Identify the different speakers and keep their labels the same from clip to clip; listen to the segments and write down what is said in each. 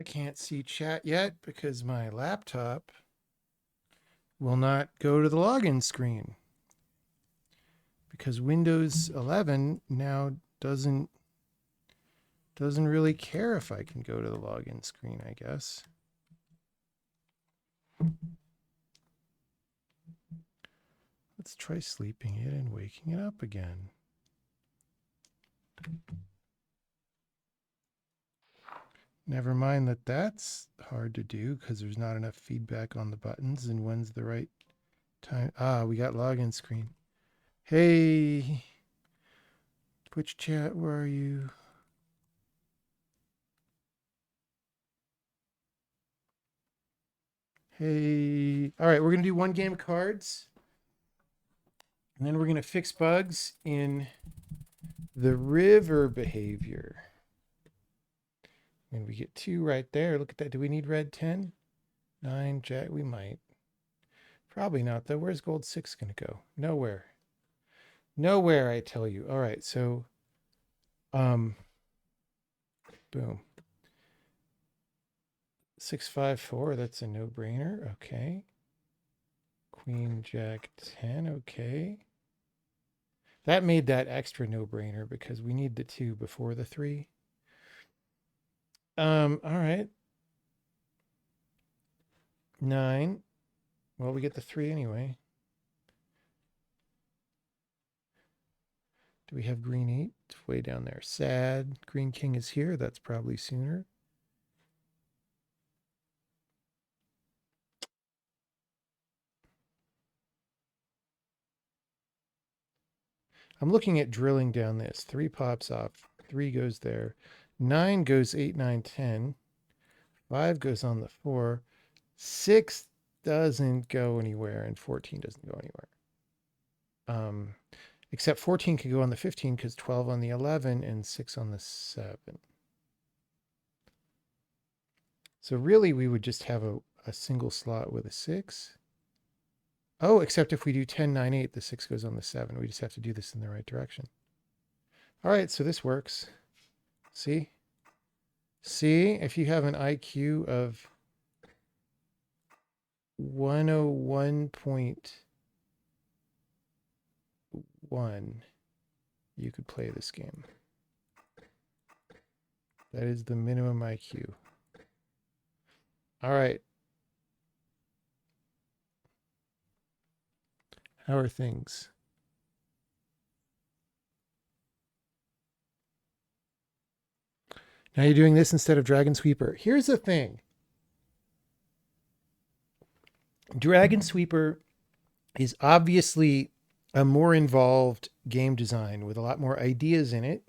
Speaker 1: I can't see chat yet because my laptop will not go to the login screen because Windows 11 now doesn't really care if I can go to the login screen, I guess. Let's try sleeping it and waking it up again. Never mind that that's hard to do because there's not enough feedback on the buttons and when's the right time. Ah, we got login screen. Hey, Twitch chat, where are you? Hey. All right, we're going to do one game of cards. And then we're going to fix bugs in the river behavior. And we get 2 right there. Look at that. Do we need red 10? 9, jack. We might. Probably not, though. Where's gold 6 going to go? Nowhere. Nowhere, I tell you. All right, so boom. 6-5-4, that's a no-brainer. Okay. Queen jack 10, okay. That made that extra no-brainer because we need the 2 before the 3. All right. 9. Well, we get the 3 anyway. Do we have green 8? Way down there. Sad. Green king is here. That's probably sooner. I'm looking at drilling down this. 3 pops off. 3 goes there. 9 goes 8, 9, 10. 5 goes on the 4. 6 doesn't go anywhere, and 14 doesn't go anywhere. Except 14 could go on the 15 because 12 on the 11 and 6 on the 7. So really, we would just have a single slot with a 6. Oh, except if we do 10, 9, 8, the 6 goes on the 7. We just have to do this in the right direction. All right, so this works. See? See, if you have an IQ of 101.1, you could play this game. That is the minimum IQ. All right. How are things? Now you're doing this instead of Dragon Sweeper. Here's the thing. Dragon Sweeper is obviously a more involved game design with a lot more ideas in it.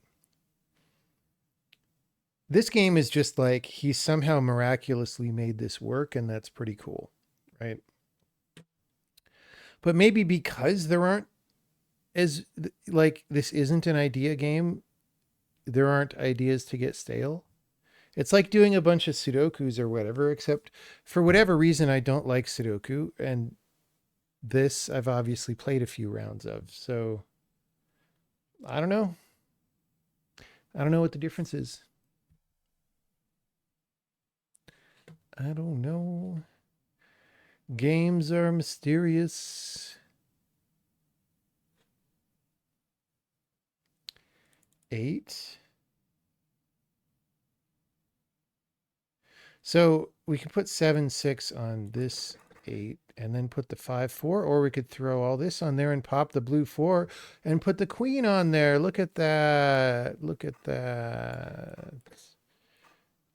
Speaker 1: This game is just like he somehow miraculously made this work, and that's pretty cool, right? But maybe because there aren't as like this isn't an idea game, there aren't ideas to get stale. It's like doing a bunch of Sudokus or whatever, except for whatever reason, I don't like Sudoku. And this I've obviously played a few rounds of. So I don't know. I don't know what the difference is. I don't know. Games are mysterious. 8. So we could put 7, 6 on this 8 and then put the 5, 4, or we could throw all this on there and pop the blue 4 and put the queen on there. Look at that. Look at that.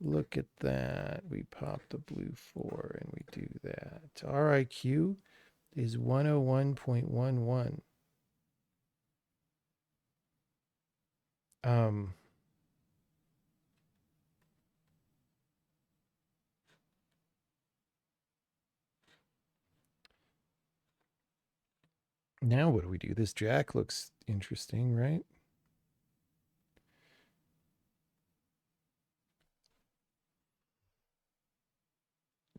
Speaker 1: Look at that. We pop the blue 4 and we do that. Our IQ is 101.11. Now what do we do? This jack looks interesting, right?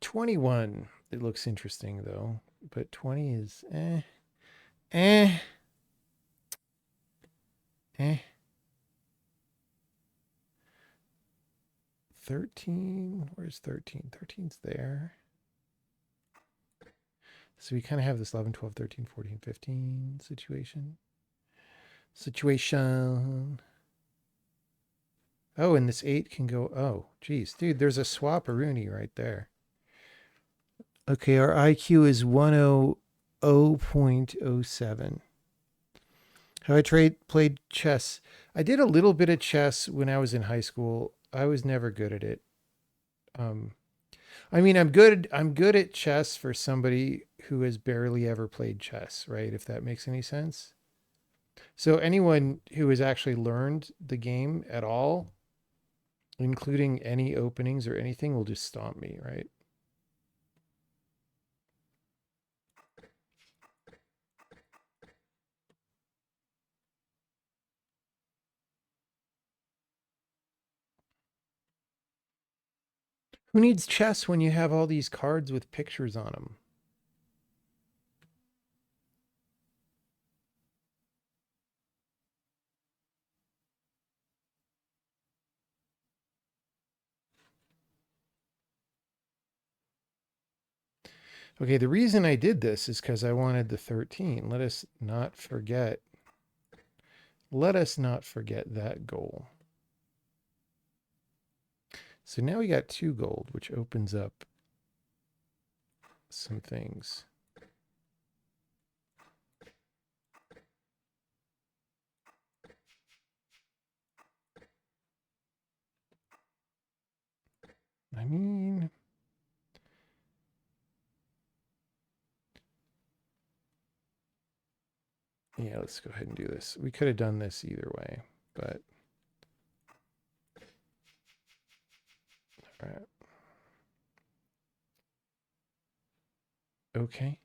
Speaker 1: $21. It looks interesting though, but 20 is eh. 13. Where's 13? 13's there. So we kind of have this 11, 12, 13, 14, 15 situation. Oh, and this 8 can go. Oh, geez. Dude, there's a swap-a-rooney right there. Okay, our IQ is 100.07. Have I played chess? I did a little bit of chess when I was in high school. I was never good at it. I mean, I'm good at chess for somebody who has barely ever played chess, right? If that makes any sense. So anyone who has actually learned the game at all, including any openings or anything, will just stomp me, right? Who needs chess when you have all these cards with pictures on them? Okay, the reason I did this is because I wanted the 13. Let us not forget that goal. So now we got 2 gold, which opens up some things. I mean, yeah, let's go ahead and do this. We could have done this either way, but all right. Okay.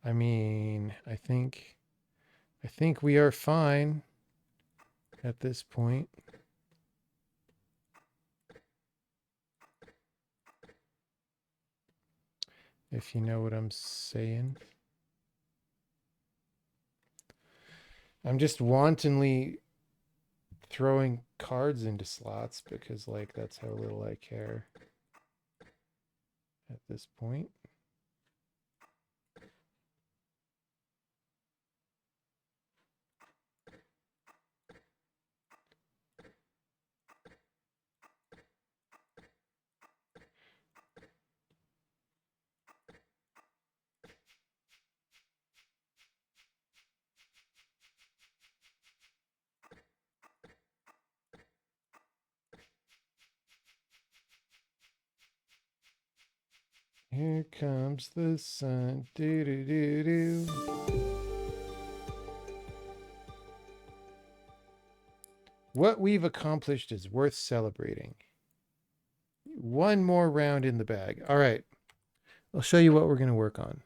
Speaker 1: I mean, I think we are fine at this point. If you know what I'm saying. I'm just wantonly throwing cards into slots because, like, that's how little I care at this point. Here comes the sun. Do do do do. What we've accomplished is worth celebrating. 1 more round in the bag. All right. I'll show you what we're going to work on.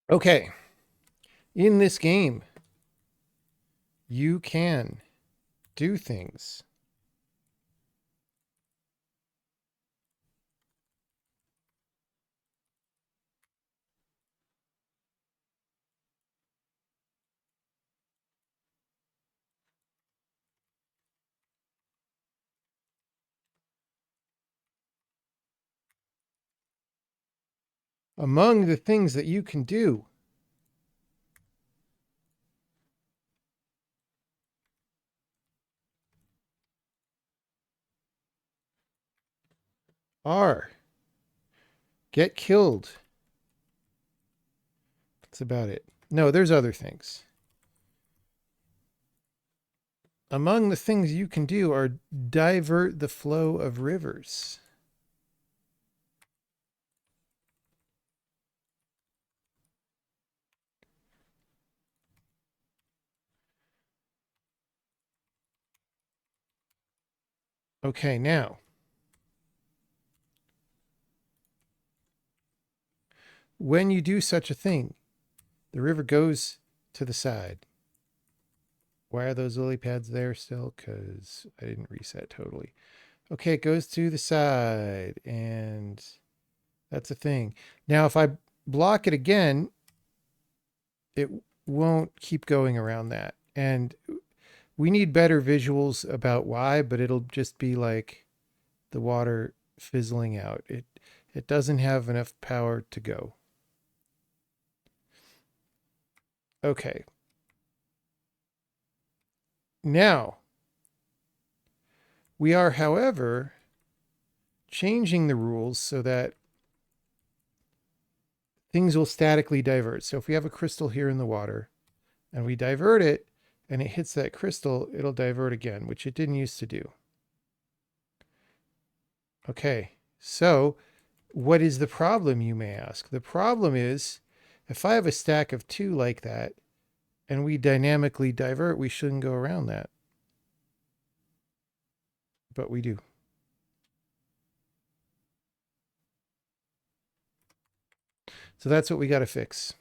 Speaker 1: Okay. In this game, you can do things. Among the things that you can do are get killed. That's about it. No, there's other things. Among the things you can do are divert the flow of rivers. Okay, now, when you do such a thing, the river goes to the side. Why are those lily pads there still? Because I didn't reset totally. Okay, it goes to the side, and that's a thing. Now, if I block it again, it won't keep going around that. And we need better visuals about why, but it'll just be like the water fizzling out. It doesn't have enough power to go. Okay. Now, we are, however, changing the rules so that things will statically divert. So if we have a crystal here in the water and we divert it and it hits that crystal, it'll divert again, which it didn't used to do. Okay, so what is the problem, you may ask? The problem is if I have a stack of 2 like that and we dynamically divert, we shouldn't go around that. But we do. So that's what we got to fix.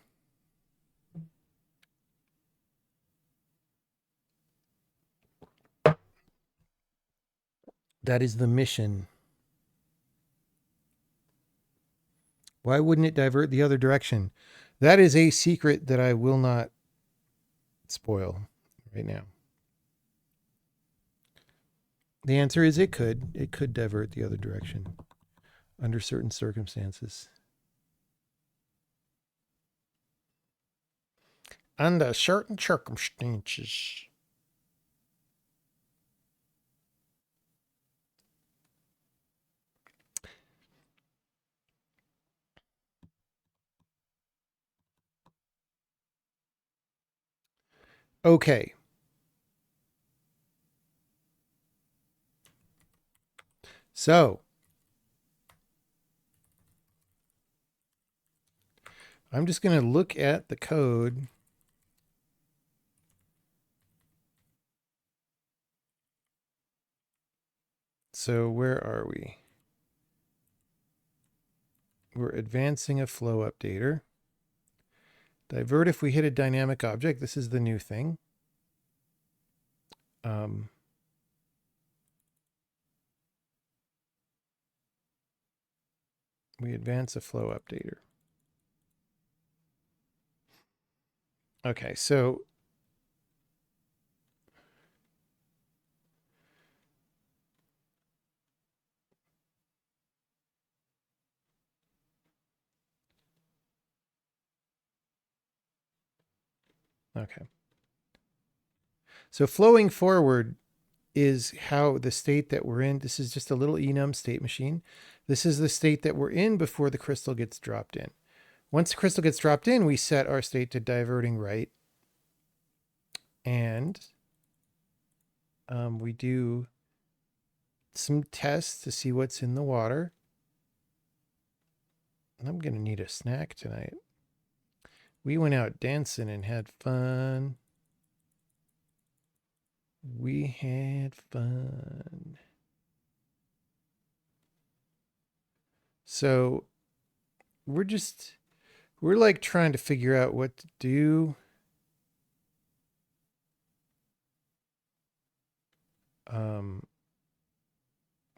Speaker 1: That is the mission. Why wouldn't it divert the other direction? That is a secret that I will not spoil right now. The answer is it could. It could divert the other direction under certain circumstances. Under certain circumstances. Okay. So I'm just going to look at the code. So where are we? We're advancing a flow updater. Divert if we hit a dynamic object. This is the new thing. We advance a flow updater. Okay, so okay. So flowing forward is how the state that we're in. This is just a little enum state machine. This is the state that we're in before the crystal gets dropped in. Once the crystal gets dropped in, we set our state to diverting right. And we do some tests to see what's in the water. I'm going to need a snack tonight. We went out dancing and had fun. We had fun. So we're like trying to figure out what to do.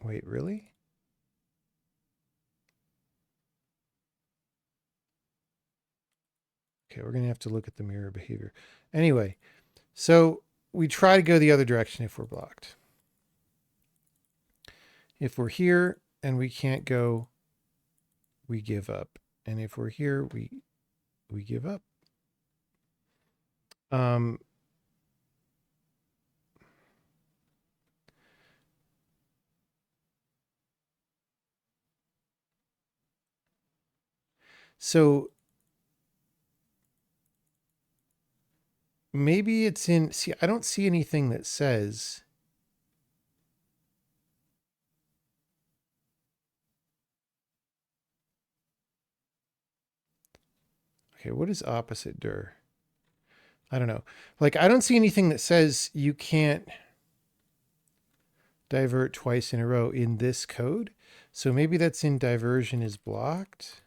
Speaker 1: Wait, really? Okay, we're going to have to look at the mirror behavior. Anyway, so we try to go the other direction if we're blocked. If we're here and we can't go, we give up. And if we're here, we give up. So maybe it's in, see, I don't see anything that says, okay, what is opposite dir? I don't know. Like, I don't see anything that says you can't divert twice in a row in this code. So maybe that's in diversion is blocked.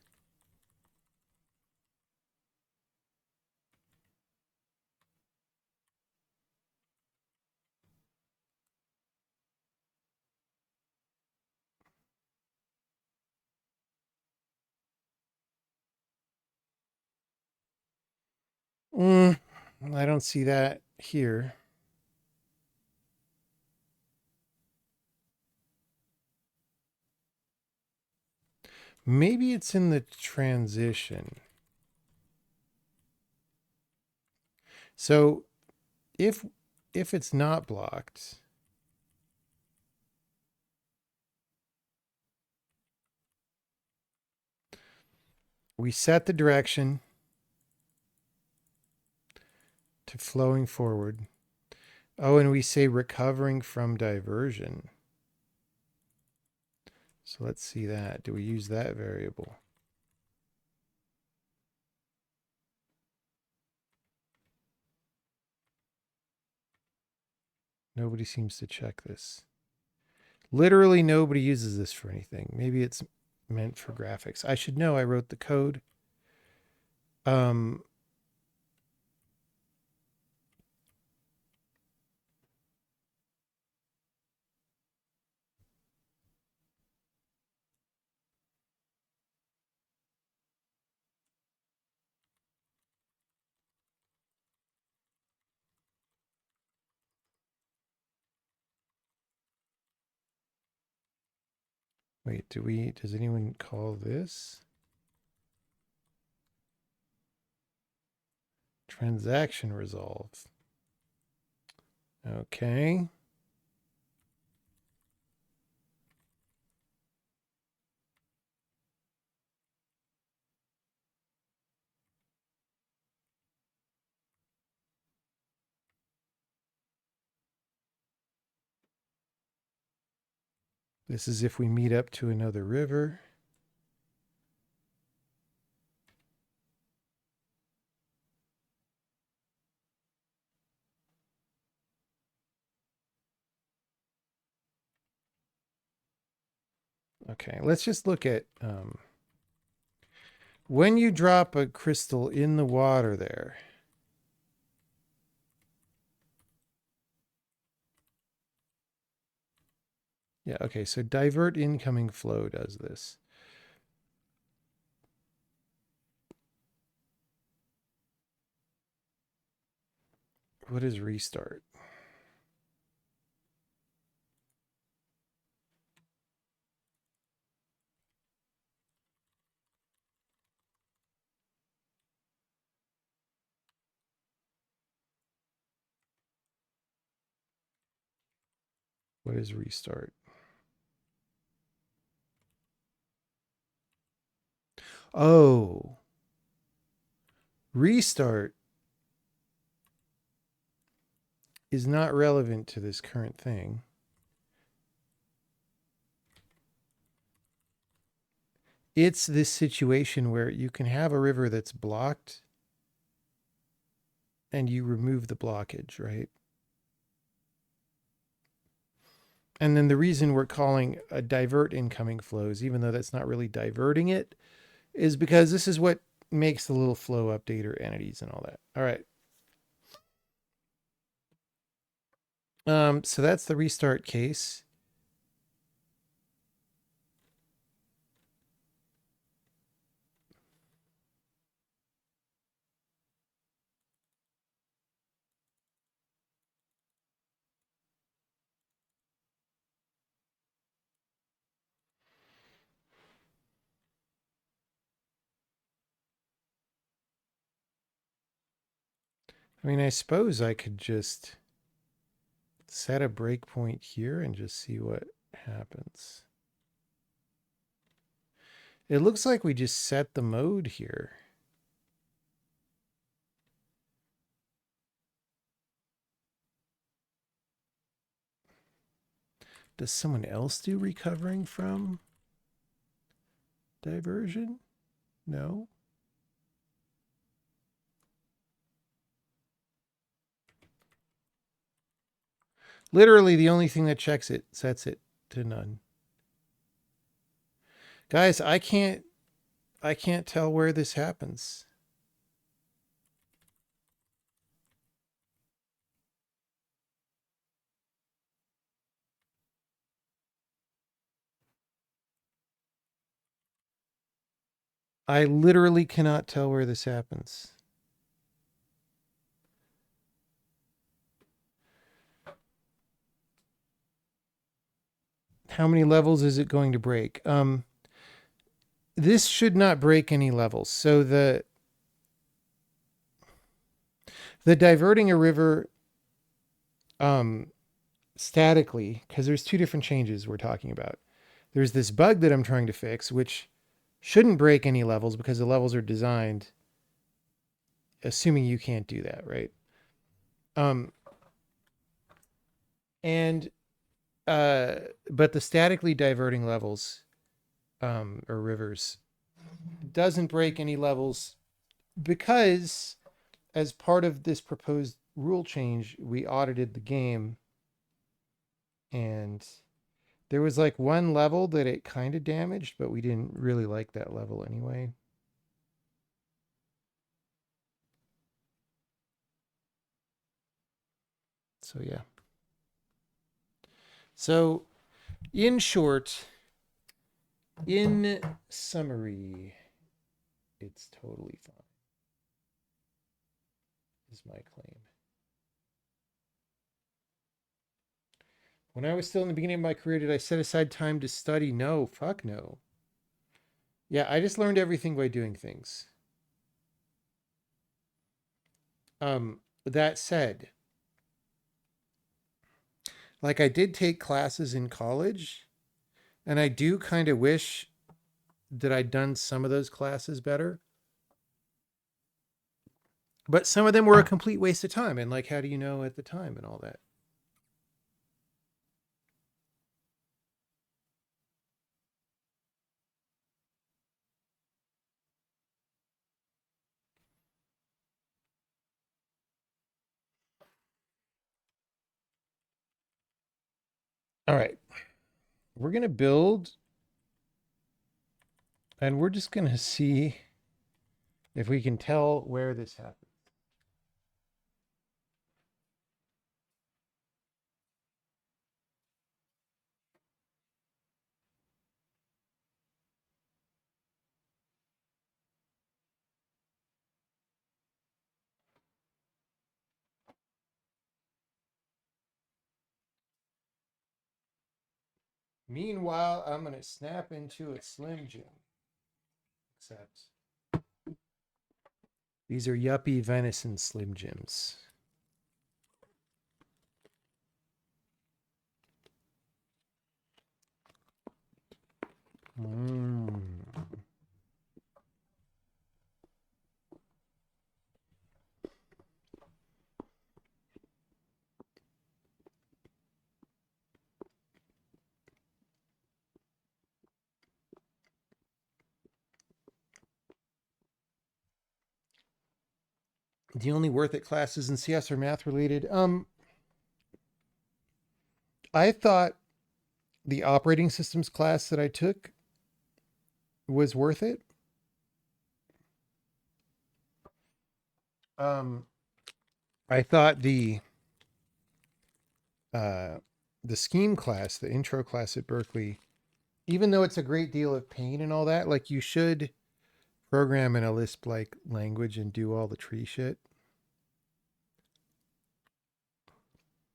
Speaker 1: I don't see that here. Maybe it's in the transition. So if it's not blocked, we set the direction to flowing forward. Oh, and we say recovering from diversion. So let's see that. Do we use that variable? Nobody seems to check this. Literally nobody uses this for anything. Maybe it's meant for graphics. I should know. I wrote the code. Um, wait, does anyone call this? Transaction resolve. Okay. This is if we meet up to another river. Okay, let's just look at when you drop a crystal in the water there. Yeah, okay, so divert incoming flow does this. What is restart? What is restart? Oh, restart is not relevant to this current thing. It's this situation where you can have a river that's blocked and you remove the blockage, right? And then the reason we're calling a divert incoming flows, even though that's not really diverting it, is because this is what makes the little flow updater entities and all that. All right. So that's the restart case. I mean, I suppose I could just set a breakpoint here and just see what happens. It looks like we just set the mode here. Does someone else do recovering from diversion? No. Literally the only thing that checks it sets it to none. Guys, I can't tell where this happens. I literally cannot tell where this happens. How many levels is it going to break? This should not break any levels. So the diverting a river um, statically, because there's two different changes we're talking about. There's this bug that I'm trying to fix, which shouldn't break any levels because the levels are designed assuming you can't do that, right? Um, and but the statically diverting levels or rivers doesn't break any levels because as part of this proposed rule change, we audited the game and there was like one level that it kind of damaged, but we didn't really like that level anyway. So yeah. So in short, in summary, it's totally fine, is my claim. When I was still in the beginning of my career, did I set aside time to study? No, fuck no. Yeah, I just learned everything by doing things. That said, like I did take classes in college, and I do kind of wish that I'd done some of those classes better. But some of them were a complete waste of time. And like, how do you know at the time and all that? All right. We're going to build and we're just going to see if we can tell where this happens. Meanwhile, I'm going to snap into a Slim Jim. Except these are yuppie venison Slim Jims. Mm. The only worth it classes in CS are math related. I thought the operating systems class that I took was worth it. Um, I thought uh, the scheme class, the intro class at Berkeley, even though it's a great deal of pain and all that, like you should program in a Lisp like language and do all the tree shit.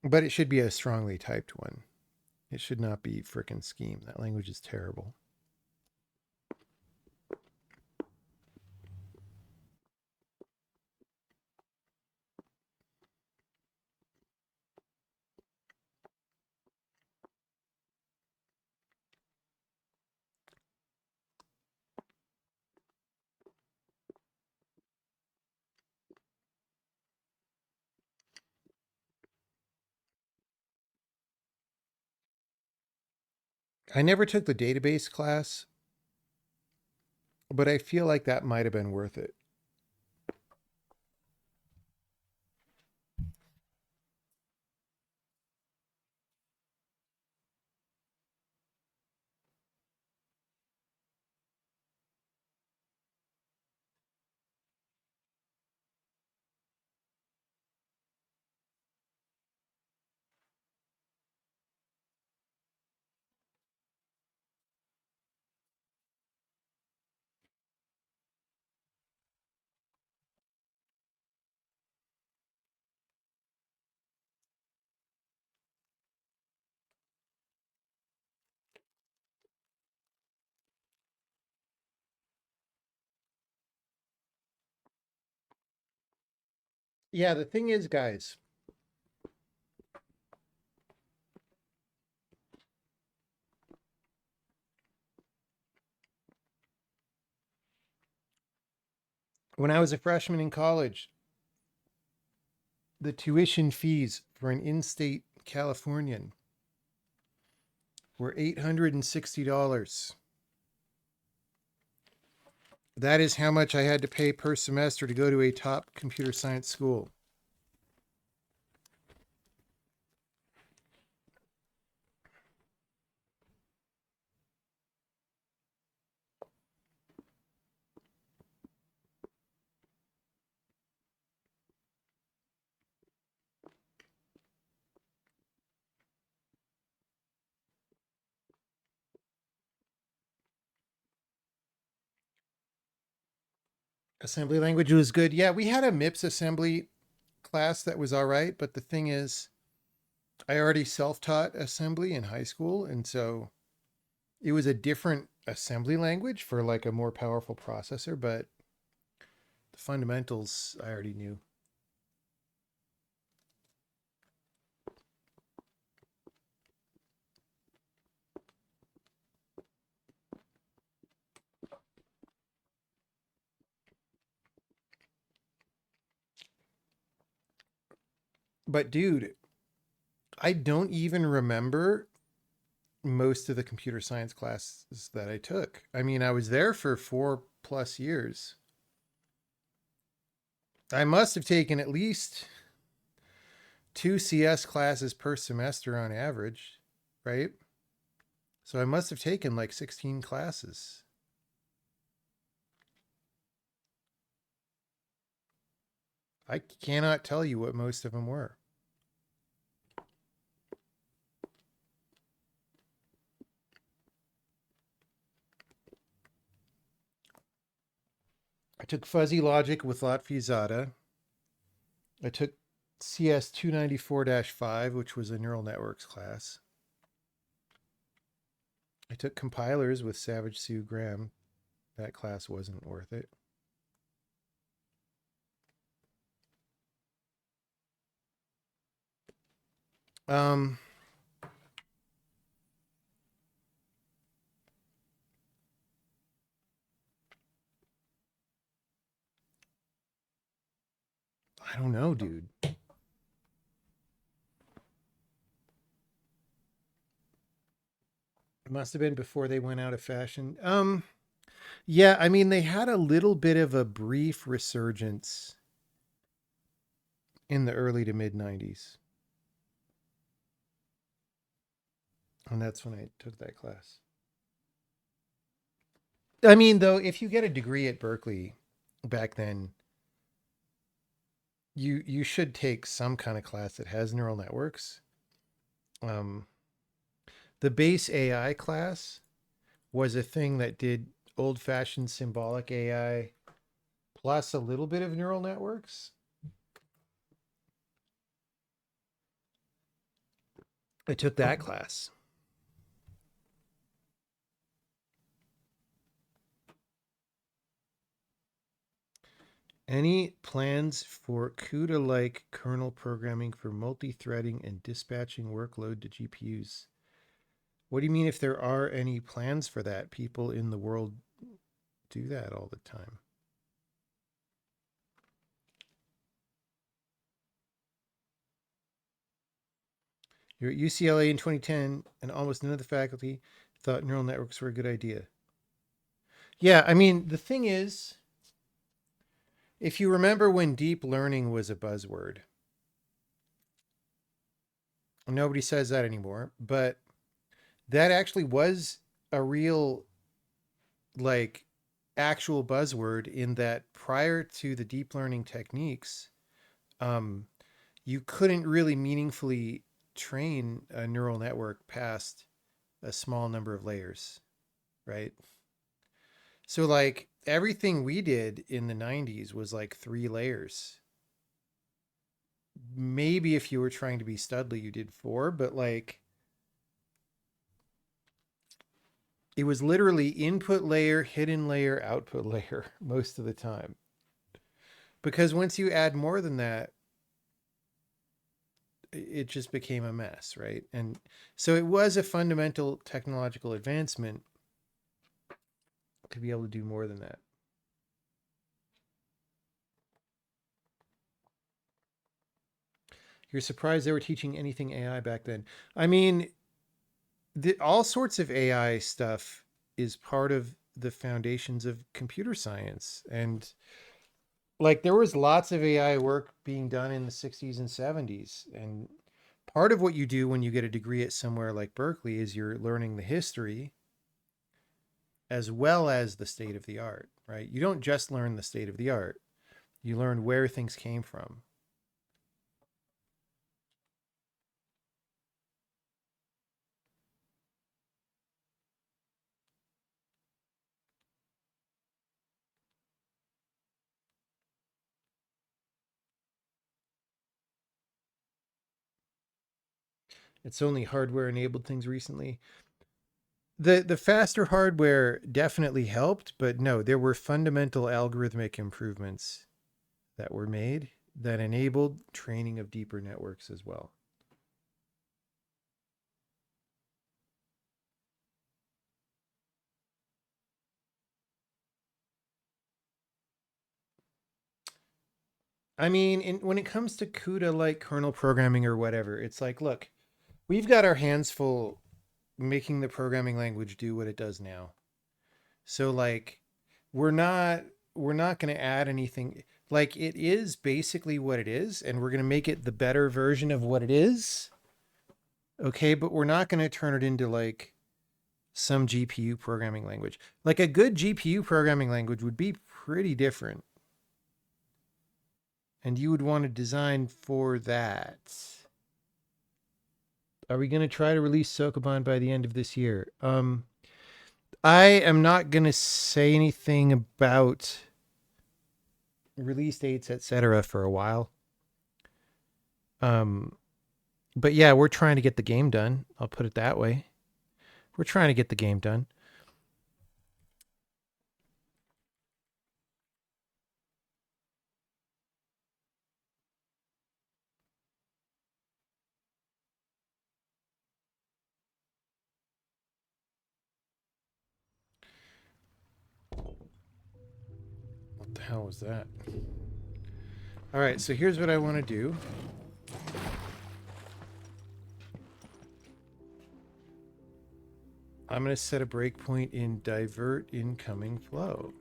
Speaker 1: But it should be a strongly typed one. It should not be frickin' scheme. That language is terrible. I never took the database class, but I feel like that might have been worth it. Yeah, the thing is, guys, when I was a freshman in college, the tuition fees for an in-state Californian were $860. That is how much I had to pay per semester to go to a top computer science school. Assembly language was good. Yeah, we had a MIPS assembly class that was all right, but the thing is, I already self-taught assembly in high school, and so it was a different assembly language for like a more powerful processor, but the fundamentals I already knew. But dude, I don't even remember most of the computer science classes that I took. I mean, I was there for 4+ years. I must have taken at least two CS classes per semester on average, right? So I must have taken like 16 classes. I cannot tell you what most of them were. I took fuzzy logic with Latvia. I took CS 294-5, which was a neural networks class. I took compilers with Savage Sue Graham. That class wasn't worth it. Um, I don't know, dude. It must have been before they went out of fashion. Yeah, I mean they had a little bit of a brief resurgence in the early to mid 90s. And that's when I took that class. I mean, though, if you get a degree at Berkeley back then, you should take some kind of class that has neural networks. Um, the base AI class was a thing that did old-fashioned symbolic AI plus a little bit of neural networks. I took that class. Any plans for CUDA-like kernel programming for multi-threading and dispatching workload to GPUs? What do you mean if there are any plans for that? People in the world do that all the time. You're at UCLA in 2010, and almost none of the faculty thought neural networks were a good idea. Yeah, I mean, the thing is, if you remember when deep learning was a buzzword, nobody says that anymore, but that actually was a real, like, actual buzzword in that prior to the deep learning techniques, um, you couldn't really meaningfully train a neural network past a small number of layers, right? So like everything we did in the 90s was like 3 layers. Maybe if you were trying to be studly, you did 4, but like it was literally input layer, hidden layer, output layer most of the time. Because once you add more than that, it just became a mess, right? And so it was a fundamental technological advancement to be able to do more than that. You're surprised they were teaching anything AI back then. I mean, all sorts of AI stuff is part of the foundations of computer science. And like there was lots of AI work being done in the 60s and 70s. And part of what you do when you get a degree at somewhere like Berkeley is you're learning the history as well as the state of the art, right? You don't just learn the state of the art, you learn where things came from. It's only hardware enabled things recently. The faster hardware definitely helped, but no, there were fundamental algorithmic improvements that were made that enabled training of deeper networks as well. I mean, when it comes to CUDA like kernel programming or whatever, it's like, look, we've got our hands full making the programming language do what it does now. So like we're not we're not going to add anything. Like it is basically what it is and we're going to make it the better version of what it is. Okay, but we're not going to turn it into like some GPU programming language. Like a good GPU programming language would be pretty different. And you would want to design for that. Are we going to try to release Sokoban by the end of this year? I am not going to say anything about release dates, etc., for a while. But yeah, we're trying to get the game done. I'll put it that way. We're trying to get the game done. What the hell was that? All right, so here's what I want to do. I'm going to set a breakpoint in divert incoming flow.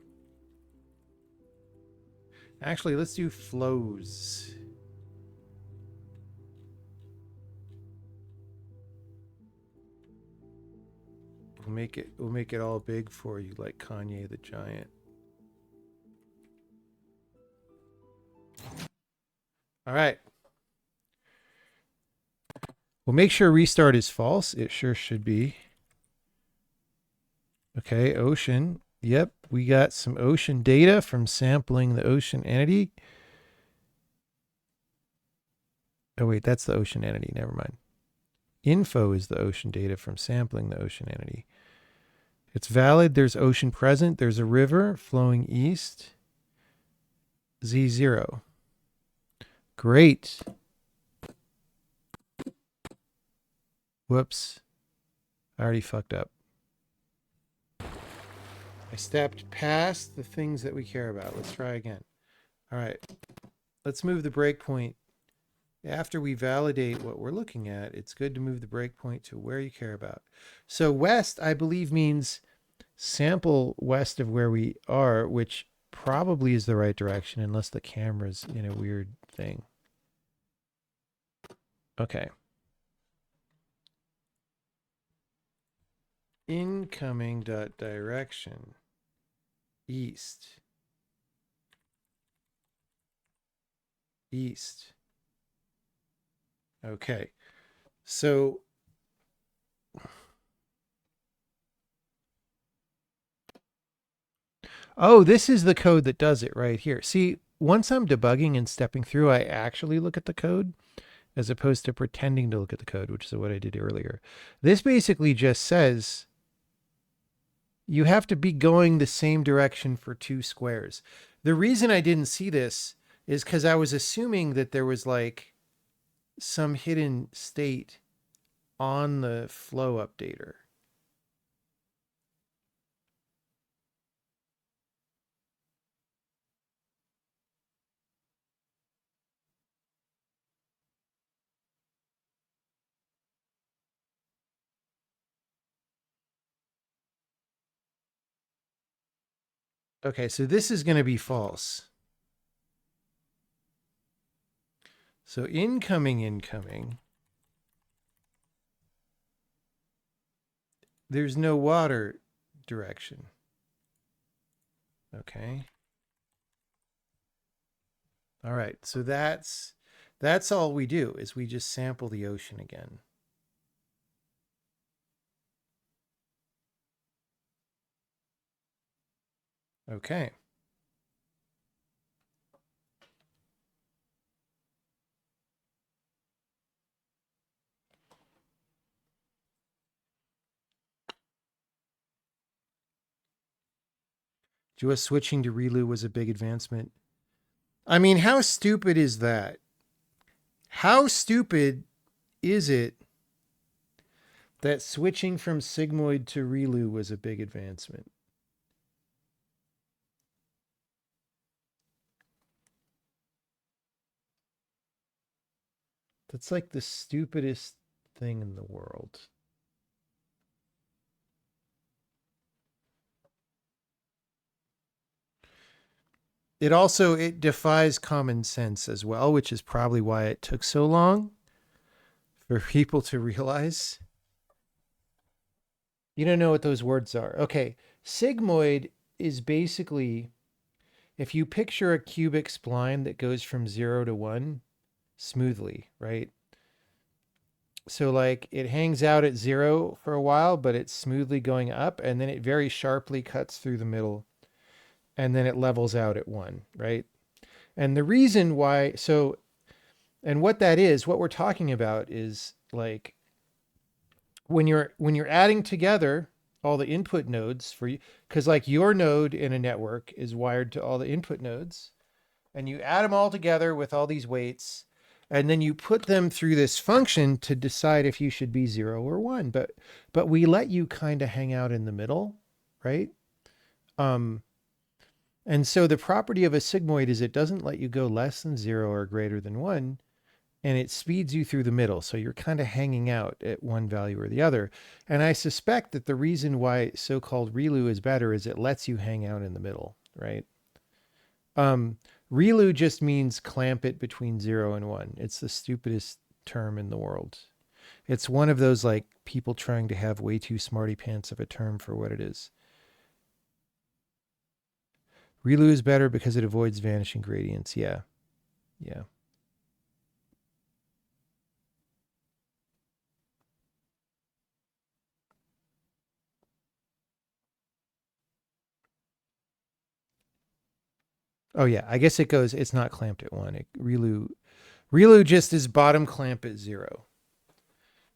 Speaker 1: Actually, let's do flows. We'll make it all big for you like Kanye the Giant. All right. We'll make sure restart is false. It sure should be. Okay, ocean. Yep, we got some ocean data from sampling the ocean entity. Oh, wait, that's the ocean entity. Never mind. Info is the ocean data from sampling the ocean entity. It's valid. There's ocean present. There's a river flowing east. Z0. Great. Whoops. I already fucked up. I stepped past the things that we care about. Let's try again. All right. Let's move the breakpoint. After we validate what we're looking at, it's good to move the breakpoint to where you care about. So west, I believe, means sample west of where we are, which probably is the right direction unless the camera's in a weird thing. Okay. Incoming dot direction east. East. Okay. So oh, this is the code that does it right here. See, once I'm debugging and stepping through, I actually look at the code as opposed to pretending to look at the code, which is what I did earlier. This basically just says you have to be going the same direction for 2 squares. The reason I didn't see this is because I was assuming that there was like some hidden state on the flow updater. Okay, so this is going to be false. So incoming, there's no water direction. Okay. All right. So that's all we do is we just sample the ocean again. Okay. Just switching to ReLU was a big advancement. I mean, how stupid is that? How stupid is it that switching from sigmoid to ReLU was a big advancement? That's like the stupidest thing in the world. It defies common sense as well, which is probably why it took so long for people to realize. You don't know what those words are. Okay, sigmoid is basically if you picture a cubic spline that goes from 0 to 1 smoothly, right? So like it hangs out at 0 for a while, but it's smoothly going up and then it very sharply cuts through the middle and then it levels out at 1, right? And the reason why and what that is, what we're talking about is like when you're adding together all the input nodes for you, because like your node in a network is wired to all the input nodes, and you add them all together with all these weights, and then you put them through this function to decide if you should be 0 or 1. But we let you kind of hang out in the middle, right? Um, and so the property of a sigmoid is it doesn't let you go less than 0 or greater than 1, and it speeds you through the middle. So you're kind of hanging out at one value or the other. And I suspect that the reason why so-called ReLU is better is it lets you hang out in the middle, right? Um, ReLU just means clamp it between 0 and 1. It's the stupidest term in the world. It's one of those like people trying to have way too smarty pants of a term for what it is. ReLU is better because it avoids vanishing gradients. Yeah. Yeah. Oh yeah. I guess it's not clamped at 1. ReLU just is bottom clamp at 0.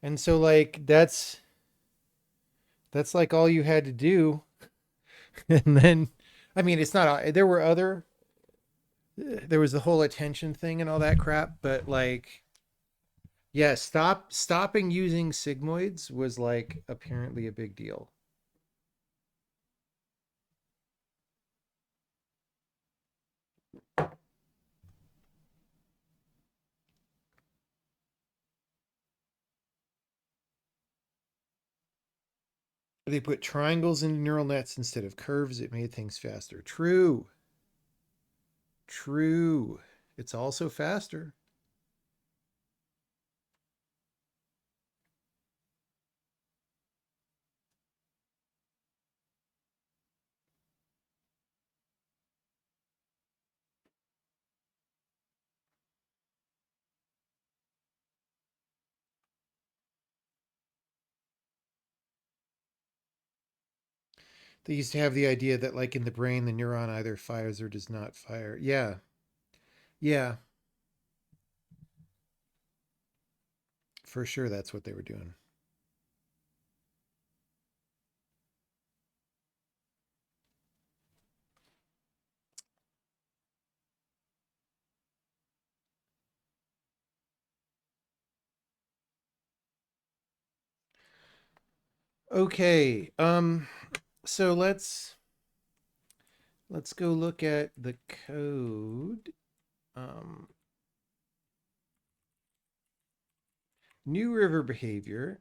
Speaker 1: And so like that's like all you had to do. And then I mean it's not there was the whole attention thing and all that crap, but like yeah, stopping using sigmoids was like apparently a big deal. They put triangles into neural nets instead of curves. It made things faster. True. True. It's also faster. They used to have the idea that like in the brain the neuron either fires or does not fire. Yeah. Yeah. For sure that's what they were doing. Okay. So let's go look at the code. Um, New river behavior.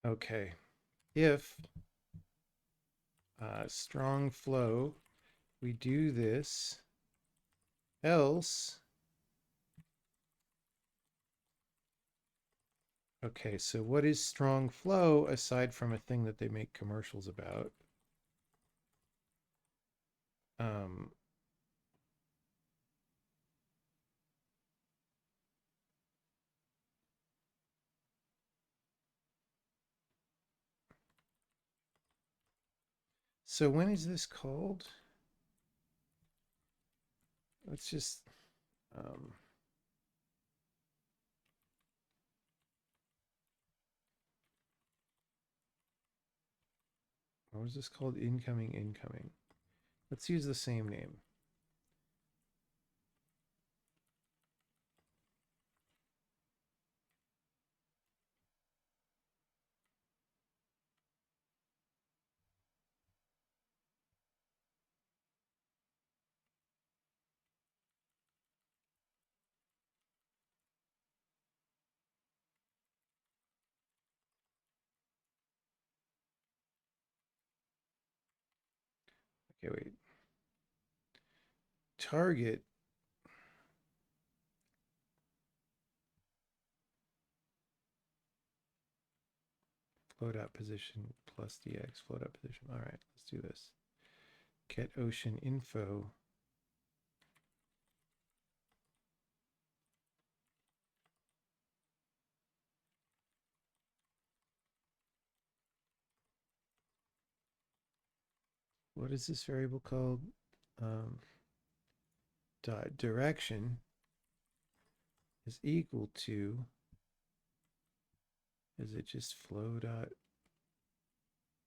Speaker 1: Okay. If strong flow, we do this. Else, okay, so what is strong flow aside from a thing that they make commercials about? Um, so when is this called? Let's just, um, what was this called? Incoming, incoming. Let's use the same name. Okay, wait. Target float out position plus dx float out position. All right, let's do this. Get ocean info. What is this variable called? Um, dot direction is equal to, is it just flow dot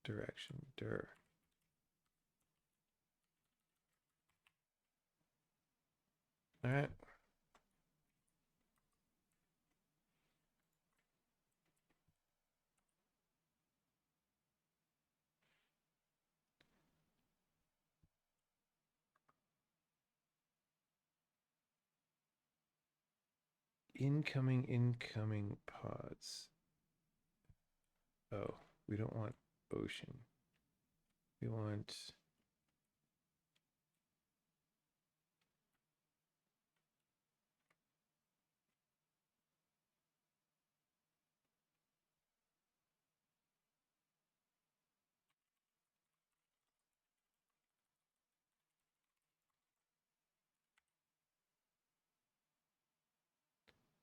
Speaker 1: direction, dir. All right. Incoming, incoming pods. Oh, we don't want ocean. We want,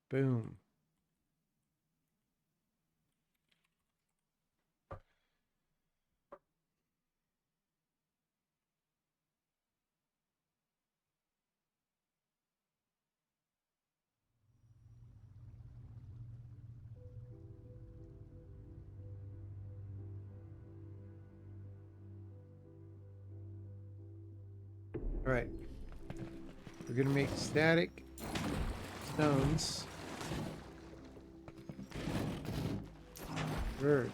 Speaker 1: boom. All right. We're going to make static zones. Verb.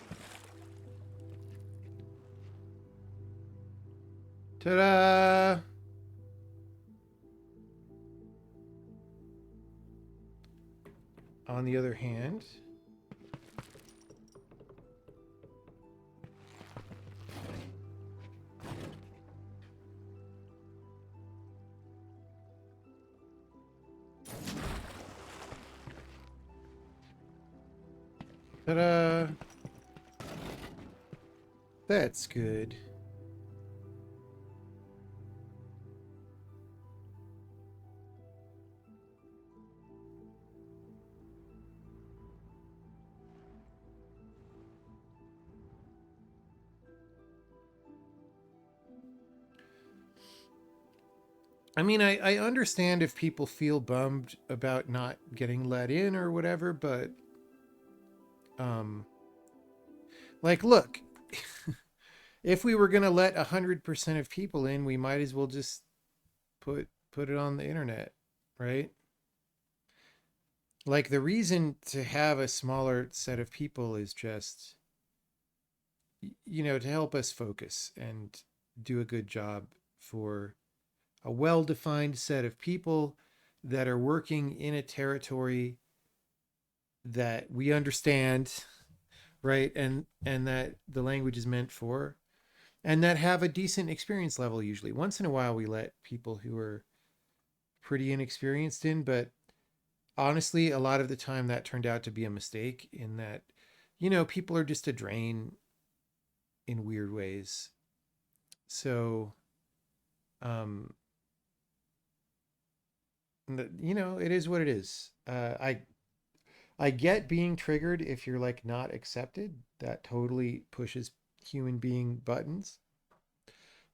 Speaker 1: Ta-da! On the other hand, ta-da! That's good. I mean, I understand if people feel bummed about not getting let in or whatever, but um like look, if we were gonna let 100% of people in, we might as well just put it on the internet, right? Like the reason to have a smaller set of people is just to help us focus and do a good job for a well-defined set of people that are working in a territory that we understand, right? And that the language is meant for, and that have a decent experience level usually. Once in a while we let people who are pretty inexperienced in, but honestly, a lot of the time that turned out to be a mistake in that, people are just a drain in weird ways. So, um, it is what it is. I get being triggered if you're like not accepted. That totally pushes human being buttons.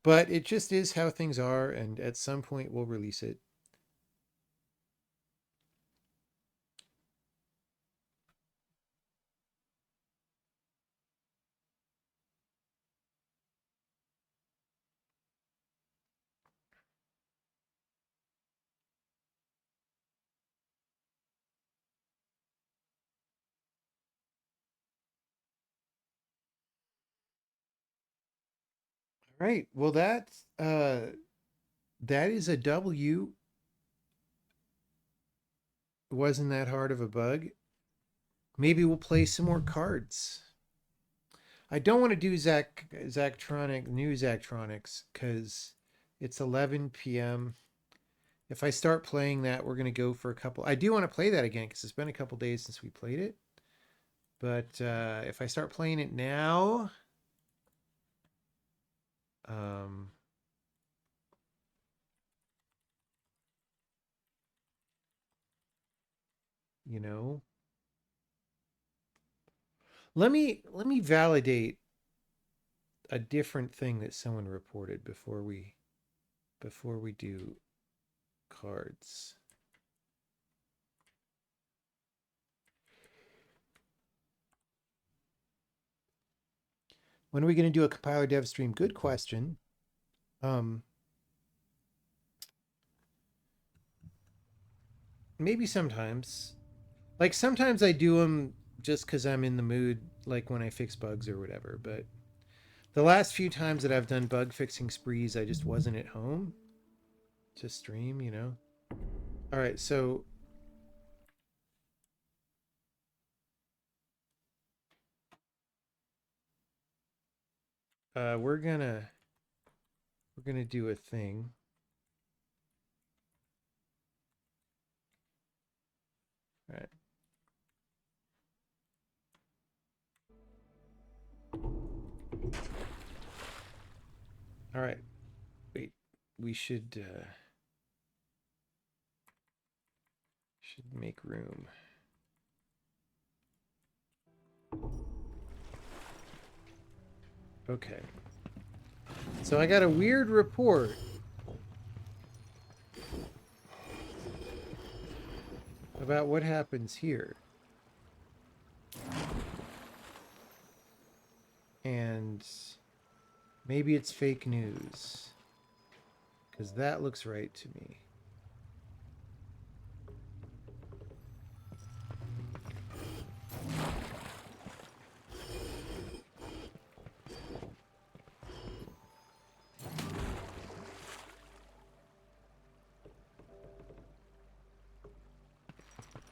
Speaker 1: But it just is how things are, and at some point we'll release it. Right. Well, that is a W. Wasn't that hard of a bug? Maybe we'll play some more cards. I don't want to do new Zachtronics because it's 11 p.m. If I start playing that, we're gonna go for a couple. I do want to play that again because it's been a couple days since we played it. But if I start playing it now, um, you know, let me validate a different thing that someone reported before we do cards. When are we going to do a compiler dev stream? Good question. Maybe sometimes. Like sometimes I do them just because I'm in the mood, like when I fix bugs or whatever. But the last few times that I've done bug fixing sprees, I just wasn't at home to stream. All right, so we're gonna do a thing. All right. All right. Wait. We should make room. Okay. So I got a weird report about what happens here. And maybe it's fake news. Because that looks right to me.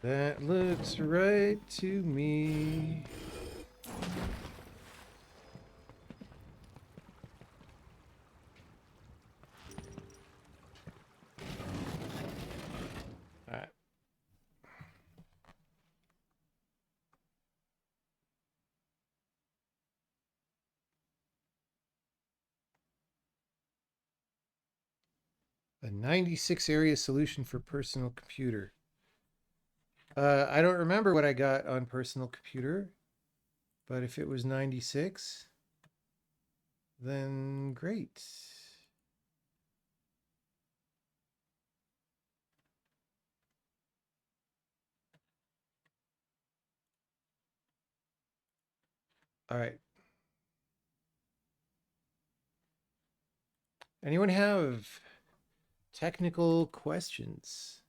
Speaker 1: That looks right to me. All right. A 96 area solution for personal computer. I don't remember what I got on personal computer, but if it was 96, then great. All right. Anyone have technical questions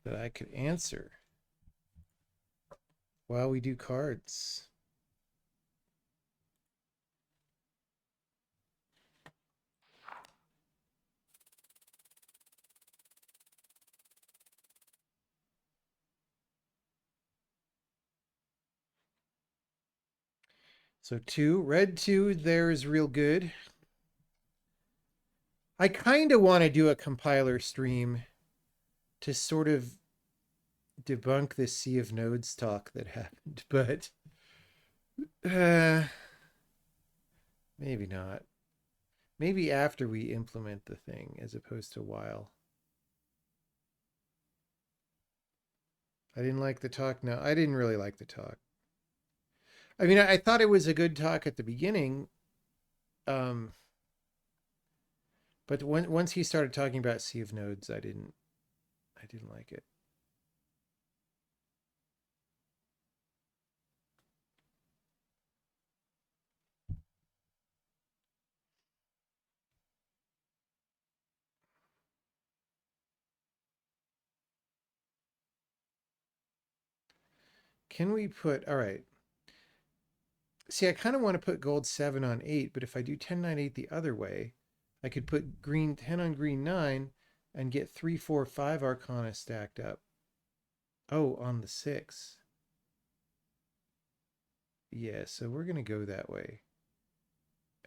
Speaker 1: that I could answer while we do cards? So two, red two there is real good. I kind of want to do a compiler stream to sort of debunk this sea of nodes talk that happened, but uh, maybe not. Maybe after we implement the thing as opposed to while. I didn't like the talk. No, I didn't really like the talk. I mean, I thought it was a good talk at the beginning, um, but once he started talking about sea of nodes, I didn't like it. Can we put, all right. See, I kind of want to put gold 7 on 8, but if I do 10, 9, 8 the other way, I could put green 10 on green 9 and get 3, 4, 5 Arcana stacked up. Oh, on the 6. Yeah, so we're going to go that way.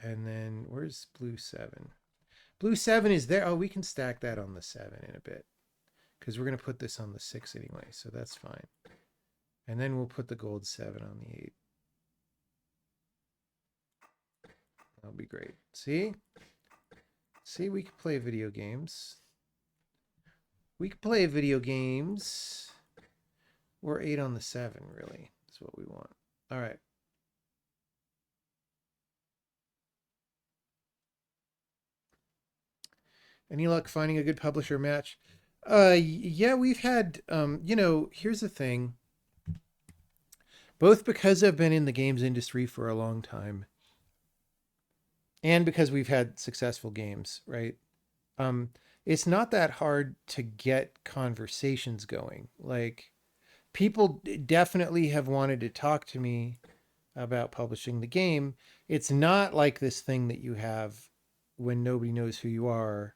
Speaker 1: And then where's blue 7? Blue 7 is there. Oh, we can stack that on the 7 in a bit because we're going to put this on the 6 anyway, so that's fine. And then we'll put the gold 7 on the 8. That'll be great. See? See, we can play video games. We can play video games. We're 8 on the 7, really. That's what we want. All right. Any luck finding a good publisher match? Yeah, we've had, here's the thing. Both because I've been in the games industry for a long time and because we've had successful games, right? Um, it's not that hard to get conversations going. Like, people definitely have wanted to talk to me about publishing the game. It's not like this thing that you have when nobody knows who you are,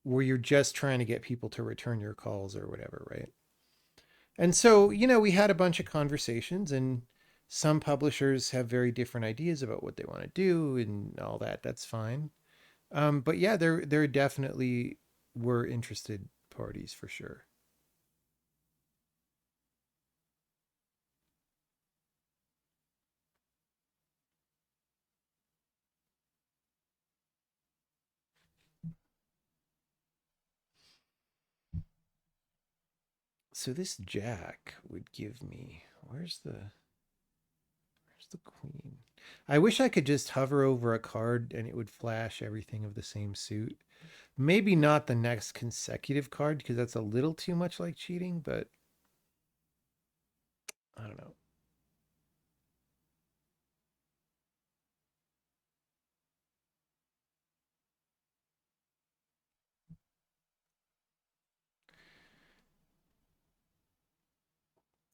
Speaker 1: where you're just trying to get people to return your calls or whatever, right? And so, we had a bunch of conversations, and some publishers have very different ideas about what they want to do and all that. That's fine. But yeah, there definitely were interested parties for sure. So this jack would give me, where's the queen? I wish I could just hover over a card and it would flash everything of the same suit. Maybe not the next consecutive card because that's a little too much like cheating, but I don't know.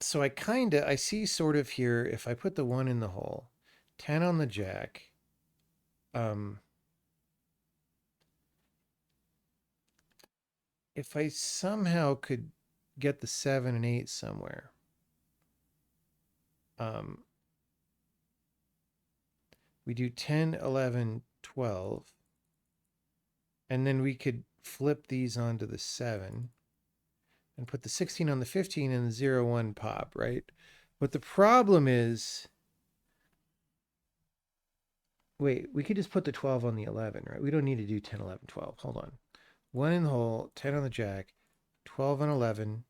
Speaker 1: So I see sort of here if I put the 1 in the hole, 10 on the jack, um if I somehow could get the 7 and 8 somewhere. Um, we do 10, 11, 12. And then we could flip these onto the 7 and put the 16 on the 15 and the 0, 1 pop, right? But the problem is, wait, we could just put the 12 on the 11, right? We don't need to do 10, 11, 12. Hold on. 1 in the hole, 10 on the jack, 12 and 11.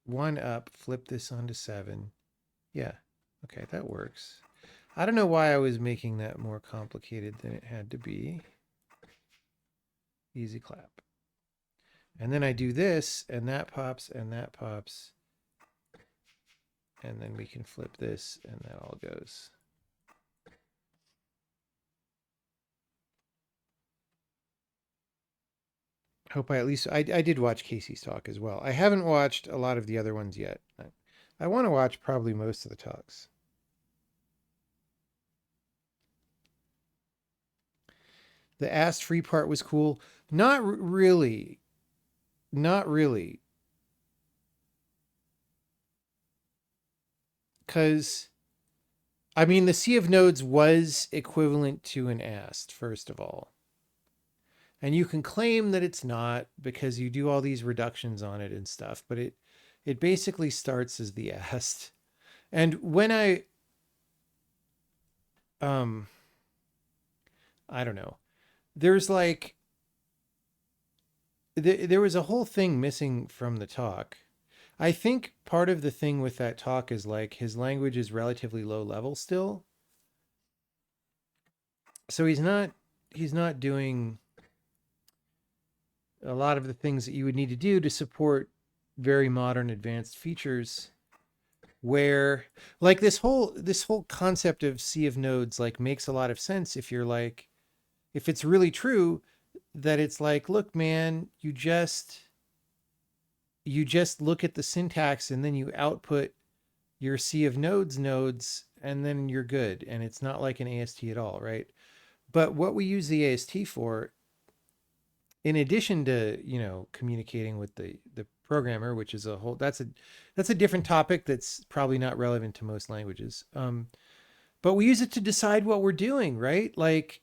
Speaker 1: 1 up, flip this onto 7. Yeah, okay, that works. I don't know why I was making that more complicated than it had to be. Easy clap. And then I do this, and that pops, and that pops. And then we can flip this, and that all goes. Hope I at least, I did watch Casey's talk as well. I haven't watched a lot of the other ones yet. I want to watch probably most of the talks. The asked free part was cool. Not really. Not really. Because, I mean, the sea of nodes was equivalent to an asked, first of all. And you can claim that it's not because you do all these reductions on it and stuff, but it basically starts as the asked. And when I don't know. There's like there was a whole thing missing from the talk. I think part of the thing with that talk is like his language is relatively low level still. So he's not doing a lot of the things that you would need to do to support very modern advanced features where like this whole concept of sea of nodes like makes a lot of sense if you're like if it's really true that it's like look man you just look at the syntax and then you output your sea of nodes and then you're good and it's not like an AST at all, right? But what we use the AST for in addition to communicating with the programmer, which is a whole that's a different topic that's probably not relevant to most languages, but we use it to decide what we're doing, right? Like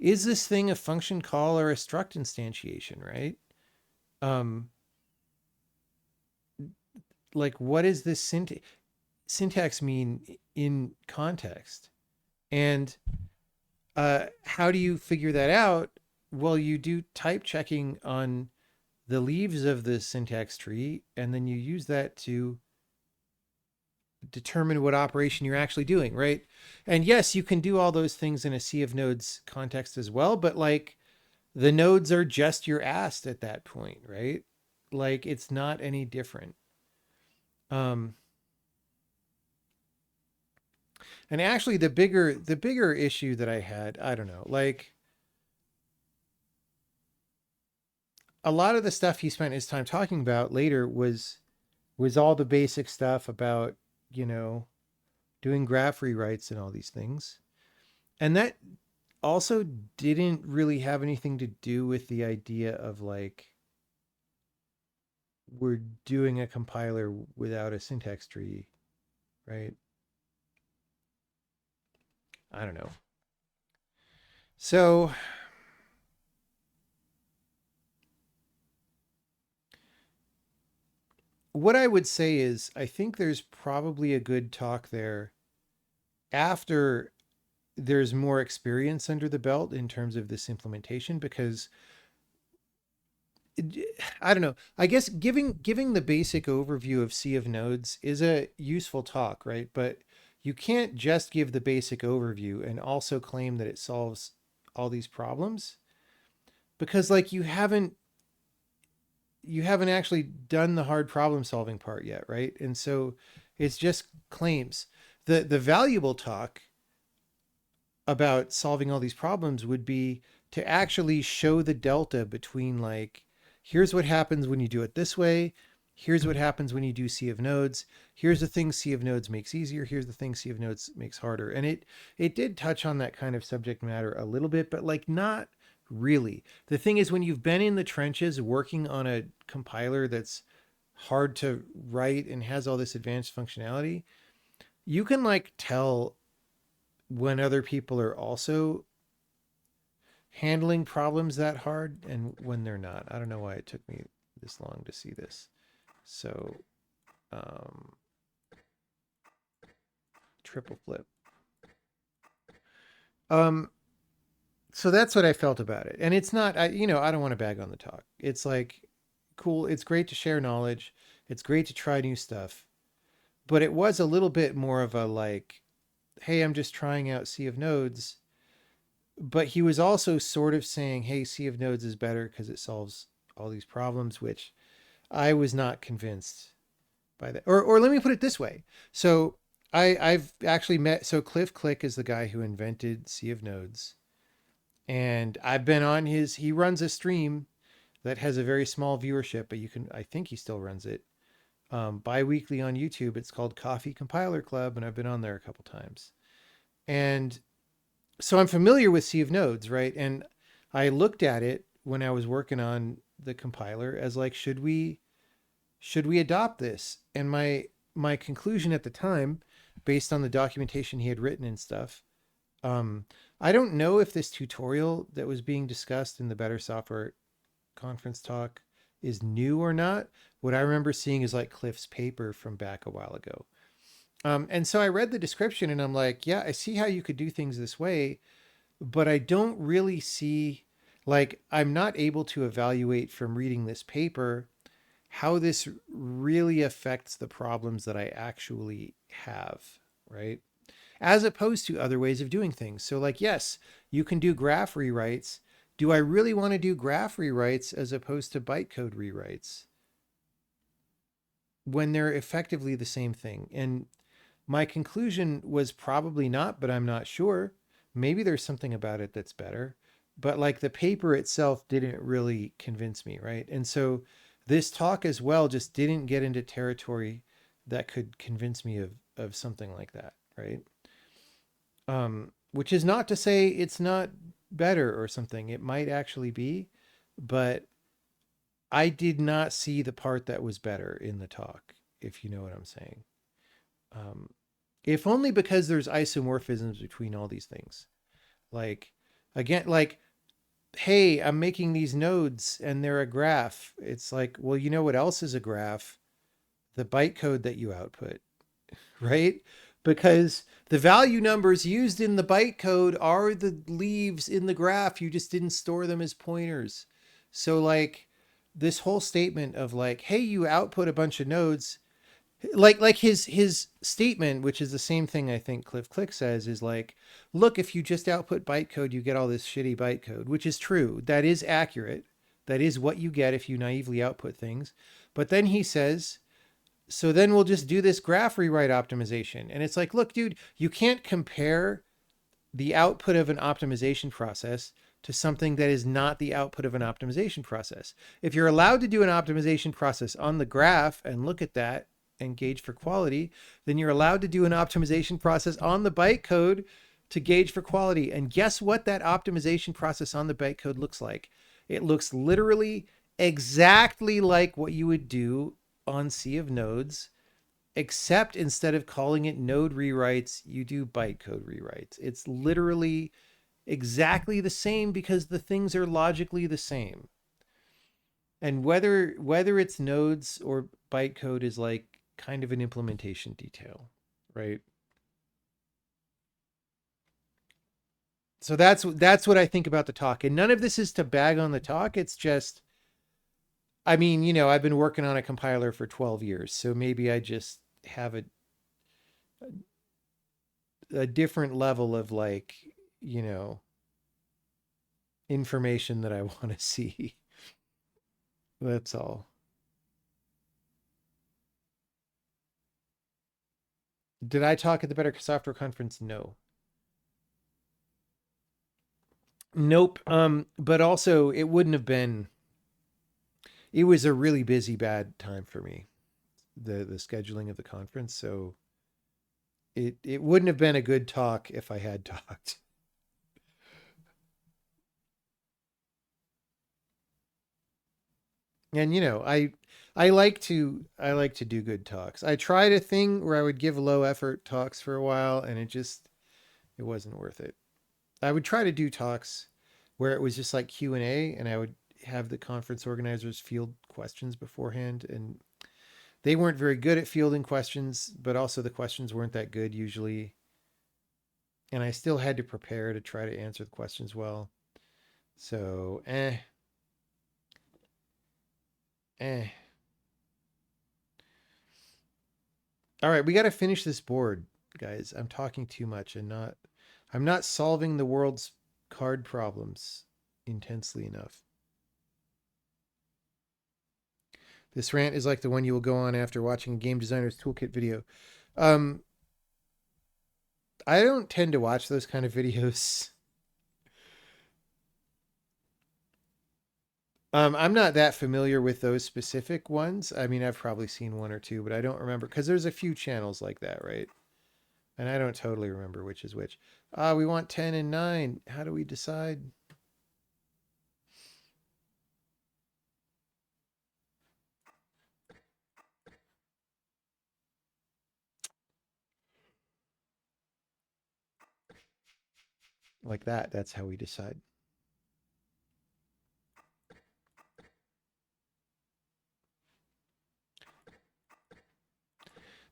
Speaker 1: is this thing a function call or a struct instantiation, right? um like what does this syntax mean in context, and how do you figure that out? Well, you do type checking on the leaves of the syntax tree, and then you use that to determine what operation you're actually doing, right? And yes, you can do all those things in a sea of nodes context as well, but like the nodes are just your asked at that point, right? Like it's not any different. Um, and actually the bigger issue that I had, I don't know, like a lot of the stuff he spent his time talking about later was all the basic stuff about, you know, doing graph rewrites and all these things. And that also didn't really have anything to do with the idea of like we're doing a compiler without a syntax tree, right? I don't know. So what I would say is I think there's probably a good talk there after there's more experience under the belt in terms of this implementation because I don't know. I guess giving the basic overview of Sea of Nodes is a useful talk, right? But you can't just give the basic overview and also claim that it solves all these problems because like you haven't actually done the hard problem solving part yet, right? And so it's just claims. The valuable talk about solving all these problems would be to actually show the delta between like here's what happens when you do it this way, here's what happens when you do sea of nodes, here's the thing sea of nodes makes easier, here's the thing sea of nodes makes harder. And it did touch on that kind of subject matter a little bit, but like not Really. The thing is, when you've been in the trenches working on a compiler that's hard to write and has all this advanced functionality, you can like tell when other people are also handling problems that hard and when they're not. I don't know why it took me this long to see this. So, um, triple flip. Um, so that's what I felt about it. And it's not, I don't want to bag on the talk. It's like, cool. It's great to share knowledge. It's great to try new stuff. But it was a little bit more of a like, hey, I'm just trying out Sea of Nodes. But he was also sort of saying, hey, Sea of Nodes is better because it solves all these problems, which I was not convinced by that. Or let me put it this way. So I've actually met, so Cliff Click is the guy who invented Sea of Nodes. And I've been on he runs a stream that has a very small viewership, but I think he still runs it bi-weekly on YouTube. It's called Coffee Compiler Club, and I've been on there a couple times. And so I'm familiar with Sea of Nodes, right? And I looked at it when I was working on the compiler as like, should we adopt this? And my conclusion at the time, based on the documentation he had written and stuff, um, I don't know if this tutorial that was being discussed in the Better Software conference talk is new or not. What I remember seeing is like Cliff's paper from back a while ago. And so I read the description and I'm like, yeah, I see how you could do things this way, but I don't really see, like, I'm not able to evaluate from reading this paper how this really affects the problems that I actually have, right? As opposed to other ways of doing things. So, like, yes, you can do graph rewrites. Do I really want to do graph rewrites as opposed to bytecode rewrites when they're effectively the same thing? And my conclusion was probably not, but I'm not sure. Maybe there's something about it that's better. But like the paper itself didn't really convince me, right? And so this talk as well just didn't get into territory that could convince me of something like that, right? Which is not to say it's not better or something. It might actually be, but I did not see the part that was better in the talk, if you know what I'm saying. Um, if only because there's isomorphisms between all these things. Like, again, like, hey, I'm making these nodes and they're a graph. It's like, well, you know what else is a graph? The bytecode that you output, right? Because the value numbers used in the bytecode are the leaves in the graph. You just didn't store them as pointers. So, like, this whole statement of like, hey, you output a bunch of nodes, like his statement, which is the same thing I think Cliff Click says, is like, look, if you just output bytecode, you get all this shitty bytecode, which is true. That is accurate. That is what you get if you naively output things. But then he says, so then we'll just do this graph rewrite optimization. And it's like, look, dude, you can't compare the output of an optimization process to something that is not the output of an optimization process. If you're allowed to do an optimization process on the graph and look at that and gauge for quality, then you're allowed to do an optimization process on the bytecode to gauge for quality. And guess what that optimization process on the bytecode looks like? It looks literally exactly like what you would do on Sea of Nodes, except instead of calling it node rewrites, you do bytecode rewrites. It's literally exactly the same because the things are logically the same. And whether it's nodes or bytecode is like kind of an implementation detail, right? So that's what I think about the talk. And none of this is to bag on the talk. It's just, I mean, I've been working on a compiler for 12 years, so maybe I just have a different level of like, you know, information that I want to see. That's all. Did I talk at the Better Software Conference? No. Nope. But also it wouldn't have been, it was a really busy, bad time for me, the scheduling of the conference. So it wouldn't have been a good talk if I had talked. And I like to do good talks. I tried a thing where I would give low effort talks for a while, and it wasn't worth it. I would try to do talks where it was just like Q&A, and I would have the conference organizers field questions beforehand, and they weren't very good at fielding questions, but also the questions weren't that good usually, and I still had to prepare to try to answer the questions well. So, eh. All right, we got to finish this board, guys. I'm talking too much and I'm not solving the world's card problems intensely enough. This rant is like the one you will go on after watching a game designer's toolkit video. Um, I don't tend to watch those kind of videos. I'm not that familiar with those specific ones. I mean, I've probably seen one or two, but I don't remember because there's a few channels like that, right? And I don't totally remember which is which. We want 10 and 9. How do we decide? Like that. That's how we decide.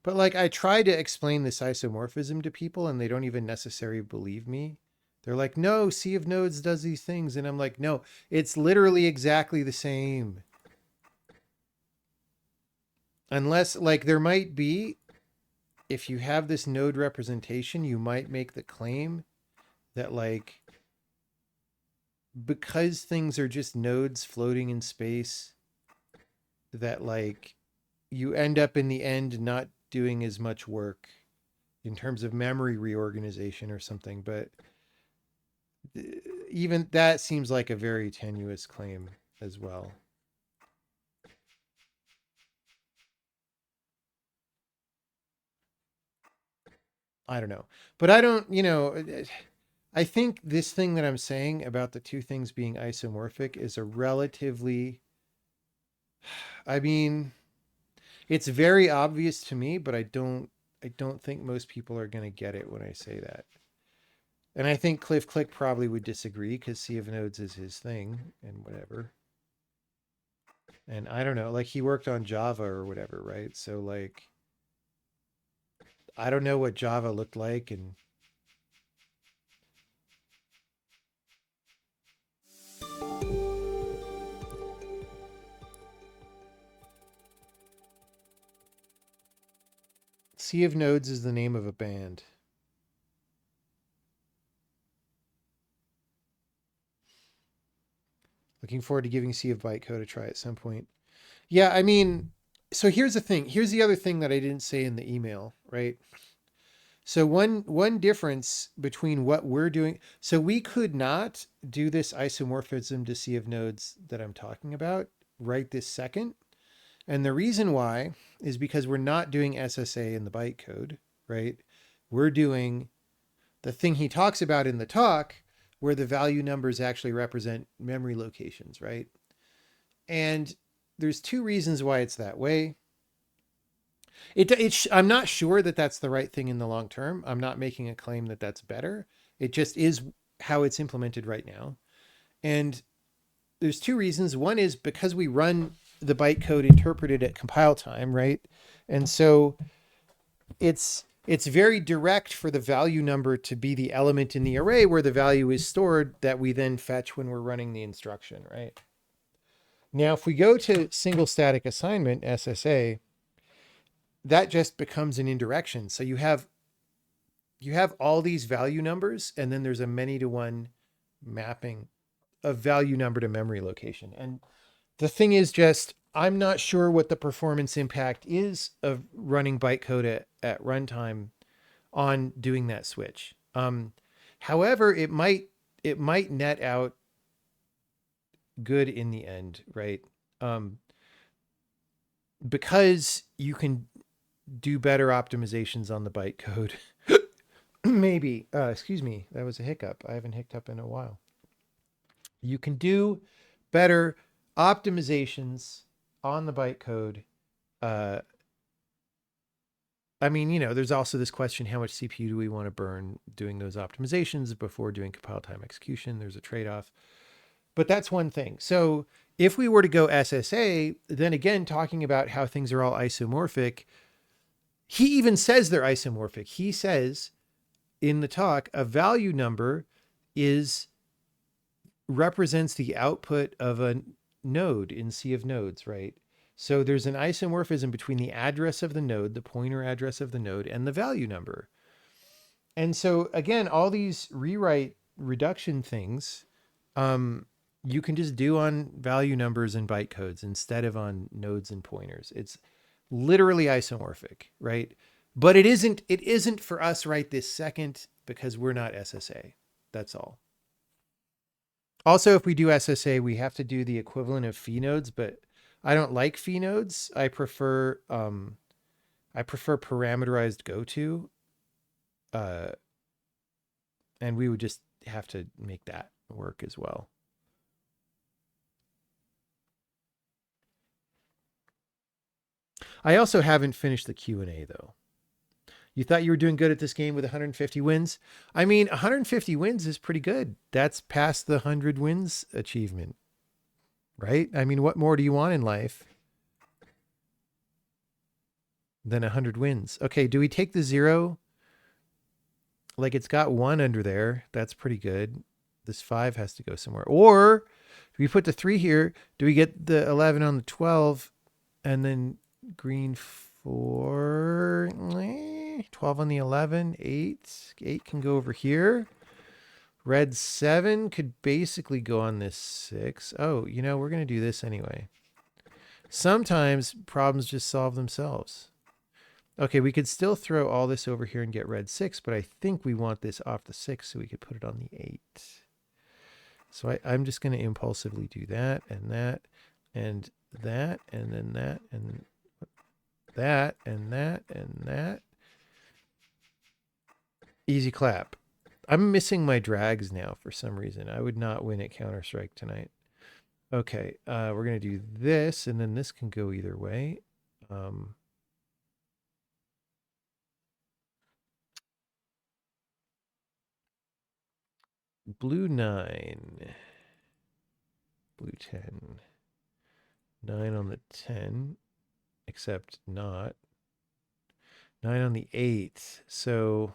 Speaker 1: But like I try to explain this isomorphism to people and they don't even necessarily believe me. They're like, "No, Sea of Nodes does these things." And I'm like, "No, it's literally exactly the same." Unless like there might be if you have this node representation, you might make the claim that like because things are just nodes floating in space that like you end up in the end not doing as much work in terms of memory reorganization or something, but even that seems like a very tenuous claim as well. I don't know. But I don't, I think this thing that I'm saying about the two things being isomorphic is a relatively, I mean, it's very obvious to me, but I don't think most people are going to get it when I say that. And I think Cliff Click probably would disagree because Sea of Nodes is his thing and whatever. And I don't know, like he worked on Java or whatever, right? So like I don't know what Java looked like and Sea of Nodes is the name of a band. Looking forward to giving Sea of Bytecode a try at some point. Yeah, I mean, so here's the thing. Here's the other thing that I didn't say in the email, right? So one difference between what we're doing, so we could not do this isomorphism to Sea of Nodes that I'm talking about right this second. And the reason why is because we're not doing SSA in the bytecode, right? We're doing the thing he talks about in the talk where the value numbers actually represent memory locations, right? And there's two reasons why it's that way. I'm not sure that that's the right thing in the long term. I'm not making a claim that that's better. It just is how it's implemented right now. And there's two reasons. One is because we run the bytecode interpreted at compile time, right? And so it's very direct for the value number to be the element in the array where the value is stored that we then fetch when we're running the instruction, right? Now, if we go to single static assignment, SSA, that just becomes an indirection. So you have all these value numbers, and then there's a many to one mapping of value number to memory location. And the thing is just, I'm not sure what the performance impact is of running bytecode at runtime on doing that switch. However, it might net out good in the end, right? Um, because you can do better optimizations on the bytecode. Maybe. Excuse me, that was a hiccup. I haven't hiccuped in a while. You can do better optimizations on the bytecode. I mean, you know, there's also this question, how much CPU do we want to burn doing those optimizations before doing compile time execution? There's a trade-off. But that's one thing. So if we were to go SSA, then again, talking about how things are all isomorphic, he even says they're isomorphic. He says in the talk, a value number is represents the output of a node in sea of nodes, right? So there's an isomorphism between the address of the node, the pointer address of the node, and the value number. And so again, all these rewrite reduction things, you can just do on value numbers and bytecodes instead of on nodes and pointers. It's literally isomorphic, right? But it isn't for us right this second because we're not SSA. That's all. Also, if we do SSA, we have to do the equivalent of phi nodes, but I don't like phi nodes. I prefer parameterized goto. Uh, and we would just have to make that work as well. I also haven't finished the Q&A though. You thought you were doing good at this game with 150 wins? I mean, 150 wins is pretty good. That's past the 100 wins achievement, right? I mean, what more do you want in life than 100 wins? Okay, do we take the 0? Like, it's got 1 under there. That's pretty good. This 5 has to go somewhere. Or do we put the 3 here? Do we get the 11 on the 12 and then green 4? 12 on the 11, 8. 8 can go over here. Red 7 could basically go on this 6. Oh, you know, we're going to do this anyway. Sometimes problems just solve themselves. Okay, we could still throw all this over here and get red 6, but I think we want this off the 6 so we could put it on the 8. So I'm just going to impulsively do that and that and that and then that and that and that and that. Easy clap. I'm missing my drags now for some reason. I would not win at Counter-Strike tonight. Okay, we're going to do this, and then this can go either way. Blue 9. Blue 10. 9 on the 10, except not. 9 on the 8. So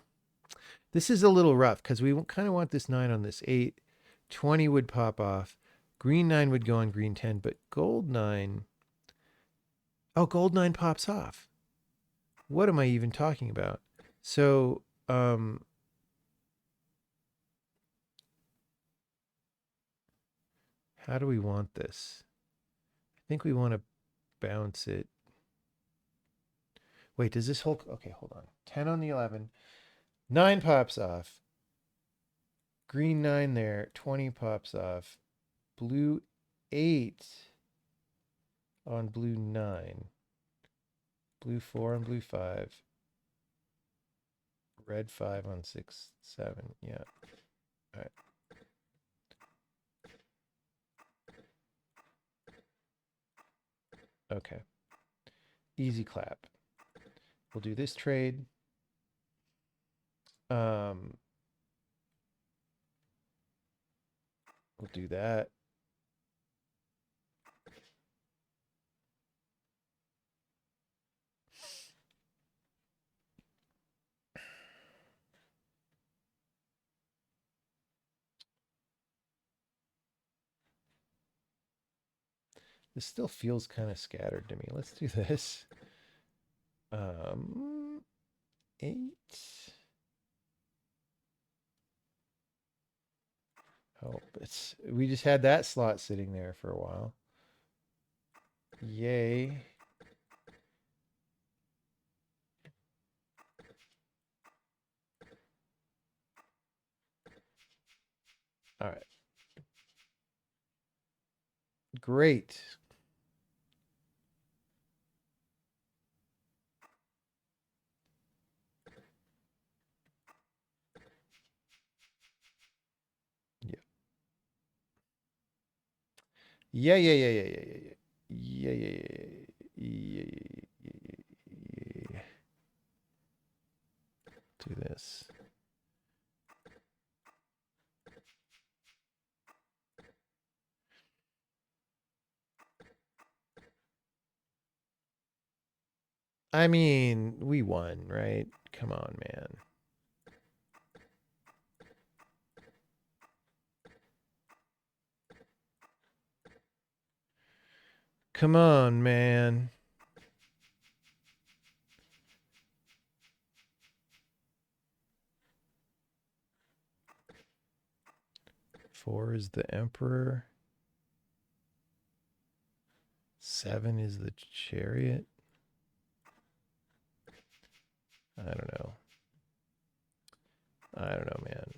Speaker 1: this is a little rough because we kind of want this 9 on this 8. 20 would pop off. Green 9 would go on green 10, but gold 9. Oh, gold 9 pops off. What am I even talking about? So, how do we want this? I think we want to bounce it. Wait, does this whole... Okay, hold on. 10 on the 11. 9 pops off. Green 9 there. 20 pops off. Blue 8 on blue 9. Blue 4 on blue 5. Red 5 on 6, 7. Yeah. All right. Okay. Easy clap. We'll do this trade. We'll do that. This still feels kind of scattered to me. Let's do this. 8. Oh, we just had that slot sitting there for a while. Yay. All right. Great. Yeah. Yeah. yeah, yeah, yeah, yeah. Do this. I mean, we won, right? Come on, man. Come on, man. Four is the emperor. Seven is the chariot. I don't know. I don't know, man.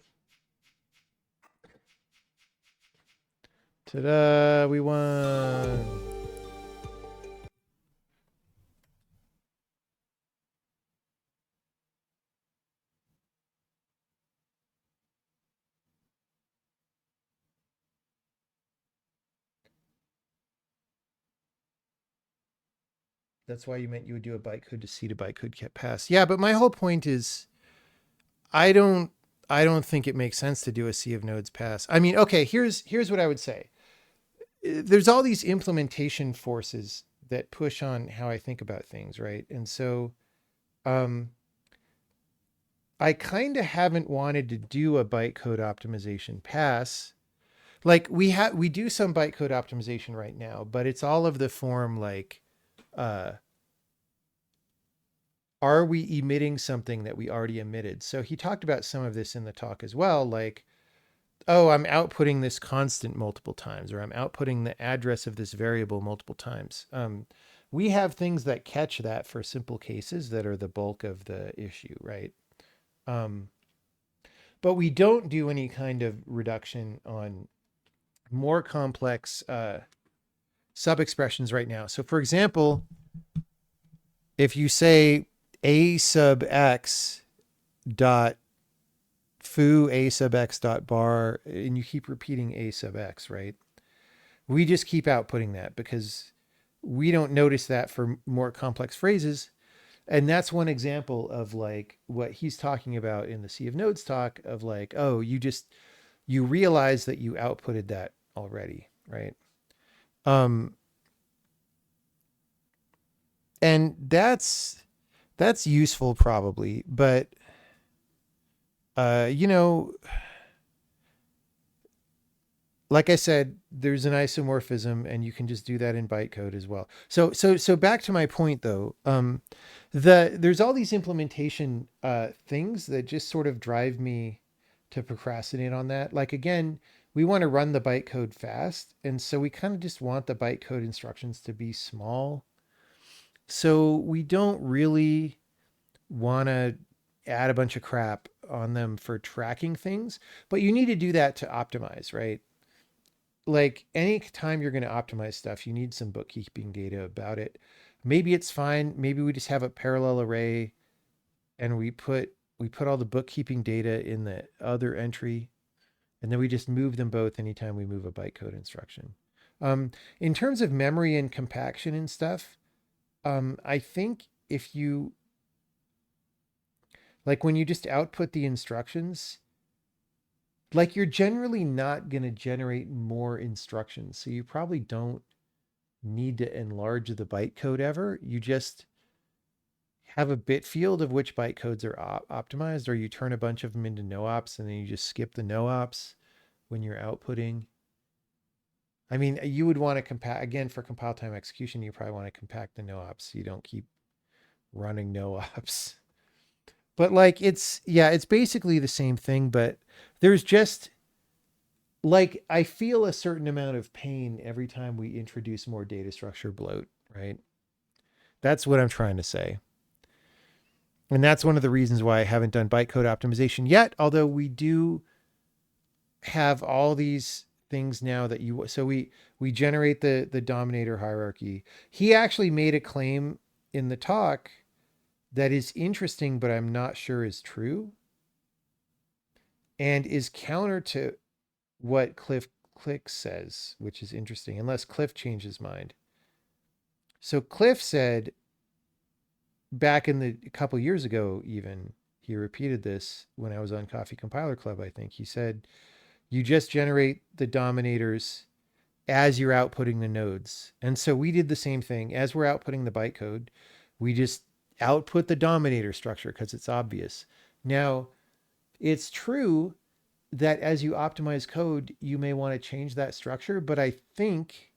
Speaker 1: Ta-da! We won. That's why you meant you would do a bytecode to seed a bytecode get passed. Yeah, but my whole point is, I don't, I don't think it makes sense to do a sea of nodes pass. I mean, okay, here's what I would say. There's all these implementation forces that push on how I think about things, right? And so, um, I kind of haven't wanted to do a bytecode optimization pass. Like we do some bytecode optimization right now, but it's all of the form like, uh, are we emitting something that we already emitted? So he talked about some of this in the talk as well, like, oh, I'm outputting this constant multiple times, or I'm outputting the address of this variable multiple times. We have things that catch that for simple cases that are the bulk of the issue, right? Um, but we don't do any kind of reduction on more complex sub expressions right now. So, for example, if you say a sub x dot foo a sub x dot bar, and you keep repeating a sub x, right? We just keep outputting that because we don't notice that for more complex phrases. And that's one example of like what he's talking about in the Sea of Nodes talk of like, oh, you realize that you outputted that already, right? Um, and that's useful probably, but you know, like I said, there's an isomorphism, and you can just do that in bytecode as well. So back to my point though. There's all these implementation things that just sort of drive me to procrastinate on that. Like again, we want to run the bytecode fast, and so we kind of just want the bytecode instructions to be small. So we don't really want to add a bunch of crap on them for tracking things, but you need to do that to optimize, right? Like any time you're going to optimize stuff, you need some bookkeeping data about it. Maybe it's fine. Maybe we just have a parallel array and we put all the bookkeeping data in the other entry, and then we just move them both anytime we move a bytecode instruction. In terms of memory and compaction and stuff, I think if you like when you just output the instructions, like you're generally not going to generate more instructions. So you probably don't need to enlarge the bytecode ever. You just have a bit field of which bytecodes are optimized, or you turn a bunch of them into no ops and then you just skip the no ops when you're outputting. I mean, you would want to compact again for compile time execution. You probably want to compact the no ops so you don't keep running no ops. But like it's basically the same thing, but there's just like I feel a certain amount of pain every time we introduce more data structure bloat, right? That's what I'm trying to say. And that's one of the reasons why I haven't done bytecode optimization yet, although we do have all these things now that you so we generate the dominator hierarchy. He actually made a claim in the talk that is interesting, but I'm not sure is true and is counter to what Cliff Click says, which is interesting, unless Cliff changed his mind. So Cliff said back in the a couple years ago, even he repeated this when I was on Coffee Compiler Club. I think he said you just generate the dominators as you're outputting the nodes. And so we did the same thing as we're outputting the bytecode. We just output the dominator structure because it's obvious. Now, it's true that as you optimize code, you may want to change that structure, but I think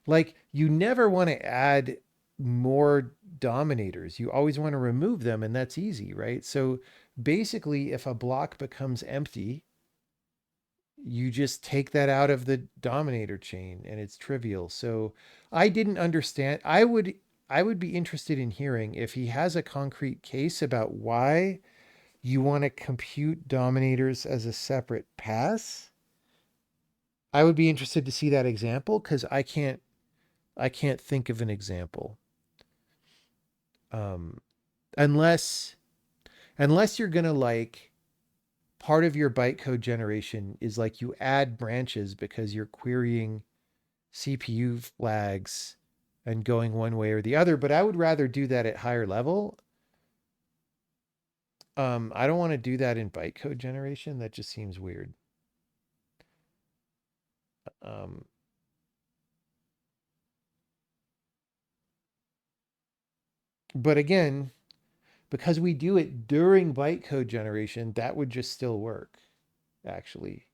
Speaker 1: like you never want to add more dominators. You always want to remove them, and that's easy, right? So basically, if a block becomes empty, you just take that out of the dominator chain and it's trivial. So I didn't understand. I would be interested in hearing if he has a concrete case about why you want to compute dominators as a separate pass. I would be interested to see that example because I can't think of an example. Um, unless unless you're gonna like part of your bytecode generation is like you add branches because you're querying CPU flags and going one way or the other, but I would rather do that at higher level. I don't want to do that in bytecode generation. That just seems weird. Um, but again, because we do it during bytecode generation, that would just still work, actually.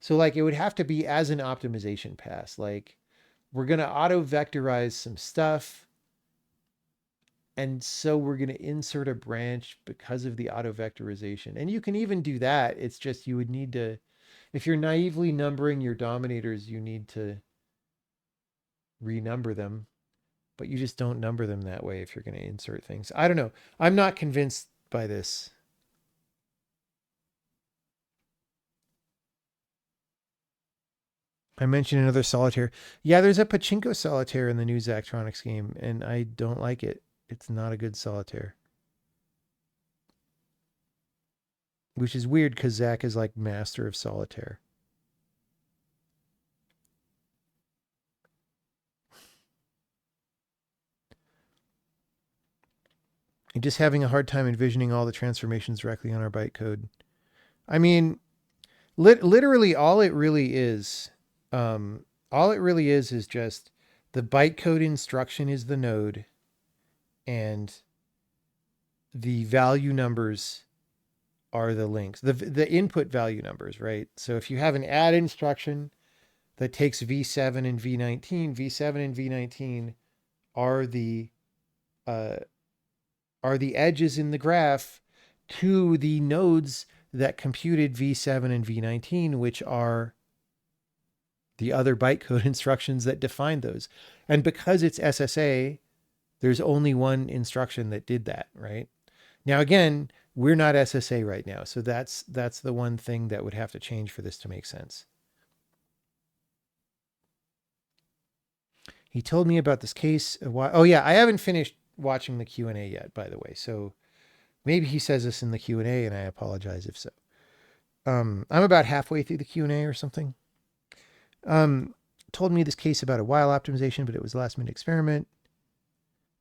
Speaker 1: So like it would have to be as an optimization pass. Like we're going to auto vectorize some stuff. And so we're going to insert a branch because of the auto vectorization. And you can even do that. It's just you would need to, if you're naively numbering your dominators, you need to renumber them, but you just don't number them that way if you're going to insert things. I don't know. I'm not convinced by this. I mentioned another solitaire. Yeah, there's a pachinko solitaire in the new Zachtronics game, and I don't like it. It's not a good solitaire. Which is weird because Zach is like master of solitaire. And just having a hard time envisioning all the transformations directly on our bytecode. I mean, literally all it really is just the bytecode instruction is the node, and the value numbers are the links, the input value numbers, right? So if you have an add instruction that takes v7 and v19, v7 and v19 are the uh, are the edges in the graph to the nodes that computed v7 and v19, which are the other bytecode instructions that define those. And because it's SSA, there's only one instruction that did that, right? Now again, we're not SSA right now, so that's the one thing that would have to change for this to make sense. He told me about this case a while. Oh yeah, I haven't finished watching the Q&A yet, by the way. So maybe he says this in the Q&A, and I apologize if so. I'm about halfway through the Q&A or something. Told me this case about a while optimization, but it was a last minute experiment.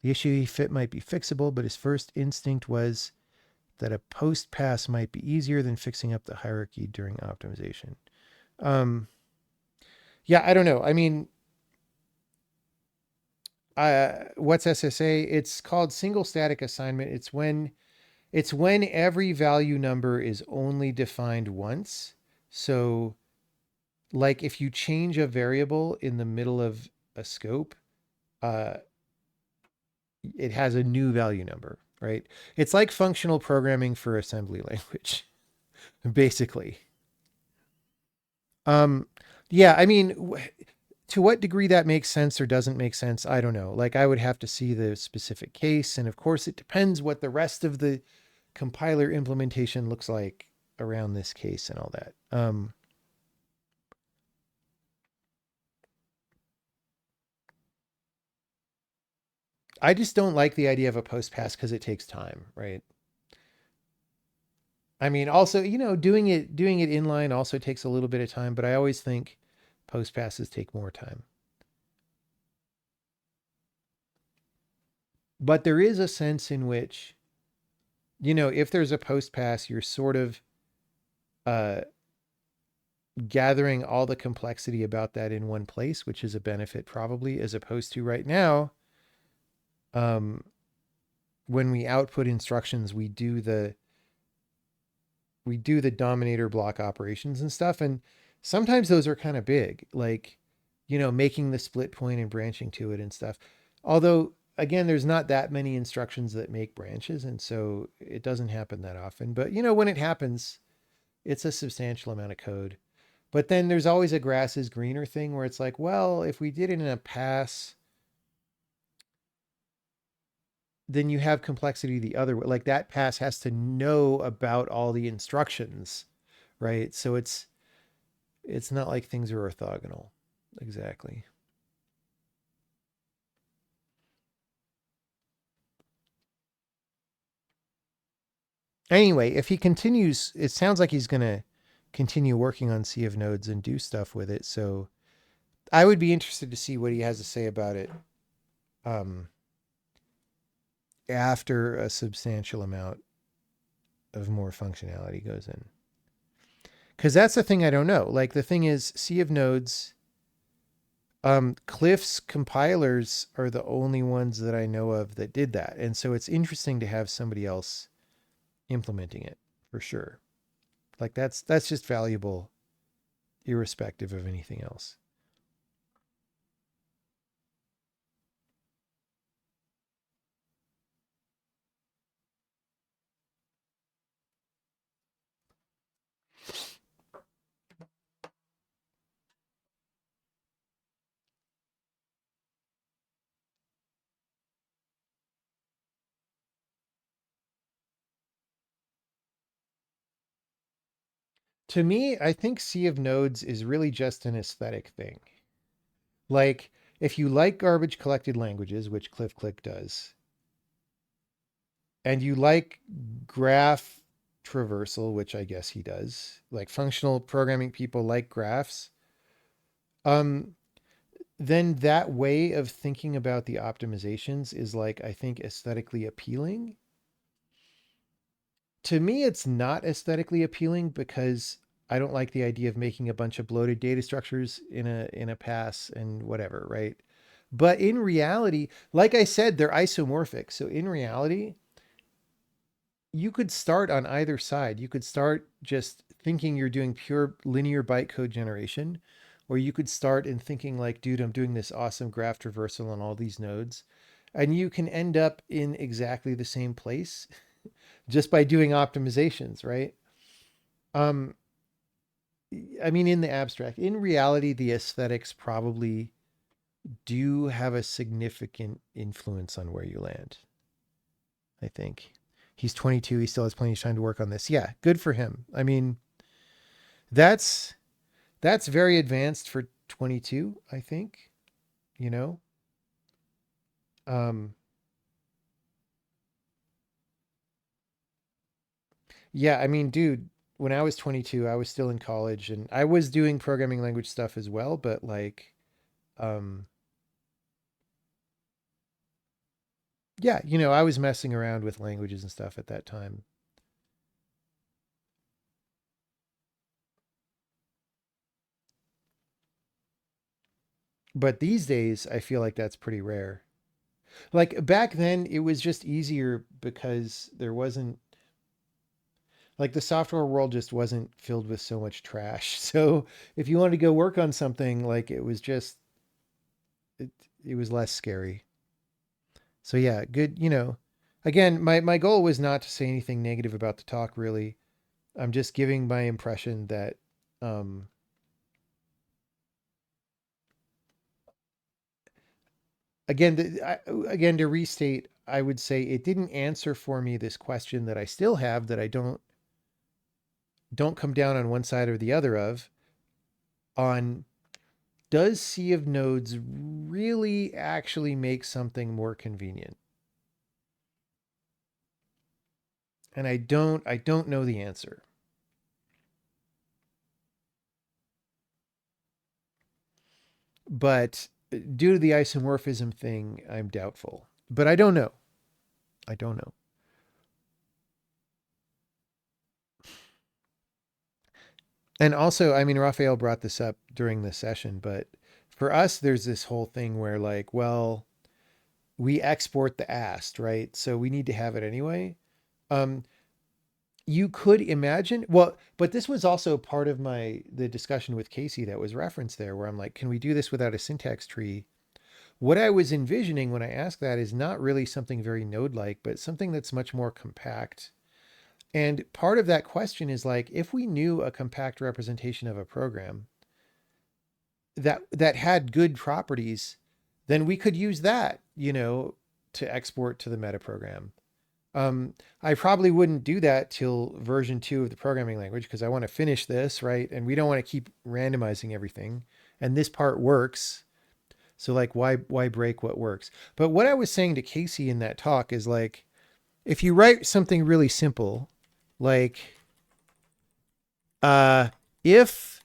Speaker 1: The issue he fit might be fixable, but his first instinct was that a post pass might be easier than fixing up the hierarchy during optimization. Yeah, I don't know. I mean, what's SSA? It's called single static assignment. It's when every value number is only defined once. So like if you change a variable in the middle of a scope, uh, it has a new value number, right? It's like functional programming for assembly language, basically. Um, yeah, I mean, to what degree that makes sense or doesn't make sense, I don't know. Like I would have to see the specific case, and of course, it depends what the rest of the compiler implementation looks like around this case and all that. I just don't like the idea of a post pass because it takes time, right? I mean, also, doing it inline also takes a little bit of time, but I always think post passes take more time. But there is a sense in which, if there's a post pass, you're sort of uh, gathering all the complexity about that in one place, which is a benefit probably, as opposed to right now, um, when we output instructions, we do the dominator block operations and stuff. And sometimes those are kind of big, like, making the split point and branching to it and stuff. Although, again, there's not that many instructions that make branches. And so it doesn't happen that often. But, when it happens, it's a substantial amount of code. But then there's always a grass is greener thing where it's like, well, if we did it in a pass, then you have complexity the other way. Like that pass has to know about all the instructions, right? So it's not like things are orthogonal. Exactly. Anyway, if he continues, it sounds like he's going to continue working on Sea of Nodes and do stuff with it. So I would be interested to see what he has to say about it um, after a substantial amount of more functionality goes in. Because that's the thing I don't know. Like the thing is, Sea of Nodes, Cliff's compilers are the only ones that I know of that did that. And so it's interesting to have somebody else implementing it for sure. Like that's just valuable irrespective of anything else. To me, I think Sea of Nodes is really just an aesthetic thing. Like if you like garbage collected languages, which Cliff Click does, and you like graph traversal, which I guess he does, like functional programming people like graphs, um, then that way of thinking about the optimizations is like, I think, aesthetically appealing. To me, it's not aesthetically appealing because I don't like the idea of making a bunch of bloated data structures in a pass and whatever, right? But in reality, like I said, they're isomorphic. So in reality, you could start on either side. You could start just thinking you're doing pure linear bytecode generation, or you could start in thinking like, dude, I'm doing this awesome graph traversal on all these nodes. And you can end up in exactly the same place just by doing optimizations, right? Um, I mean, in the abstract, in reality, the aesthetics probably do have a significant influence on where you land. I think he's 22. He still has plenty of time to work on this. Yeah, good for him. I mean, that's that's very advanced for 22. I think. You know. Um, yeah, I mean, dude, when I was 22, I was still in college and I was doing programming language stuff as well, but like, um, yeah, I was messing around with languages and stuff at that time. But these days, I feel like that's pretty rare. Like back then, it was just easier because there wasn't like the software world just wasn't filled with so much trash. So if you wanted to go work on something, like it was just it, it was less scary. So yeah, good. Again, my goal was not to say anything negative about the talk. Really, I'm just giving my impression that um, again, again to restate, I would say it didn't answer for me this question that I still have that I don't come down on one side or the other of on does Sea of Nodes really actually make something more convenient? And I don't know the answer. But due to the isomorphism thing, I'm doubtful. But I don't know. I don't know. And also, I mean, Raphael brought this up during the session, but for us, there's this whole thing where, like, well, we export the ast, right? So we need to have it anyway. Um, you could imagine, well, but this was also part of the discussion with Casey that was referenced there, where I'm like, can we do this without a syntax tree? What I was envisioning when I asked that is not really something very node-like, but something that's much more compact. And part of that question is like, if we knew a compact representation of a program that had good properties, then we could use that, to export to the meta program. I probably wouldn't do that till version 2 of the programming language because I want to finish this, right? And we don't want to keep randomizing everything. And this part works. So like why break what works? But what I was saying to Casey in that talk is like if you write something really simple, like if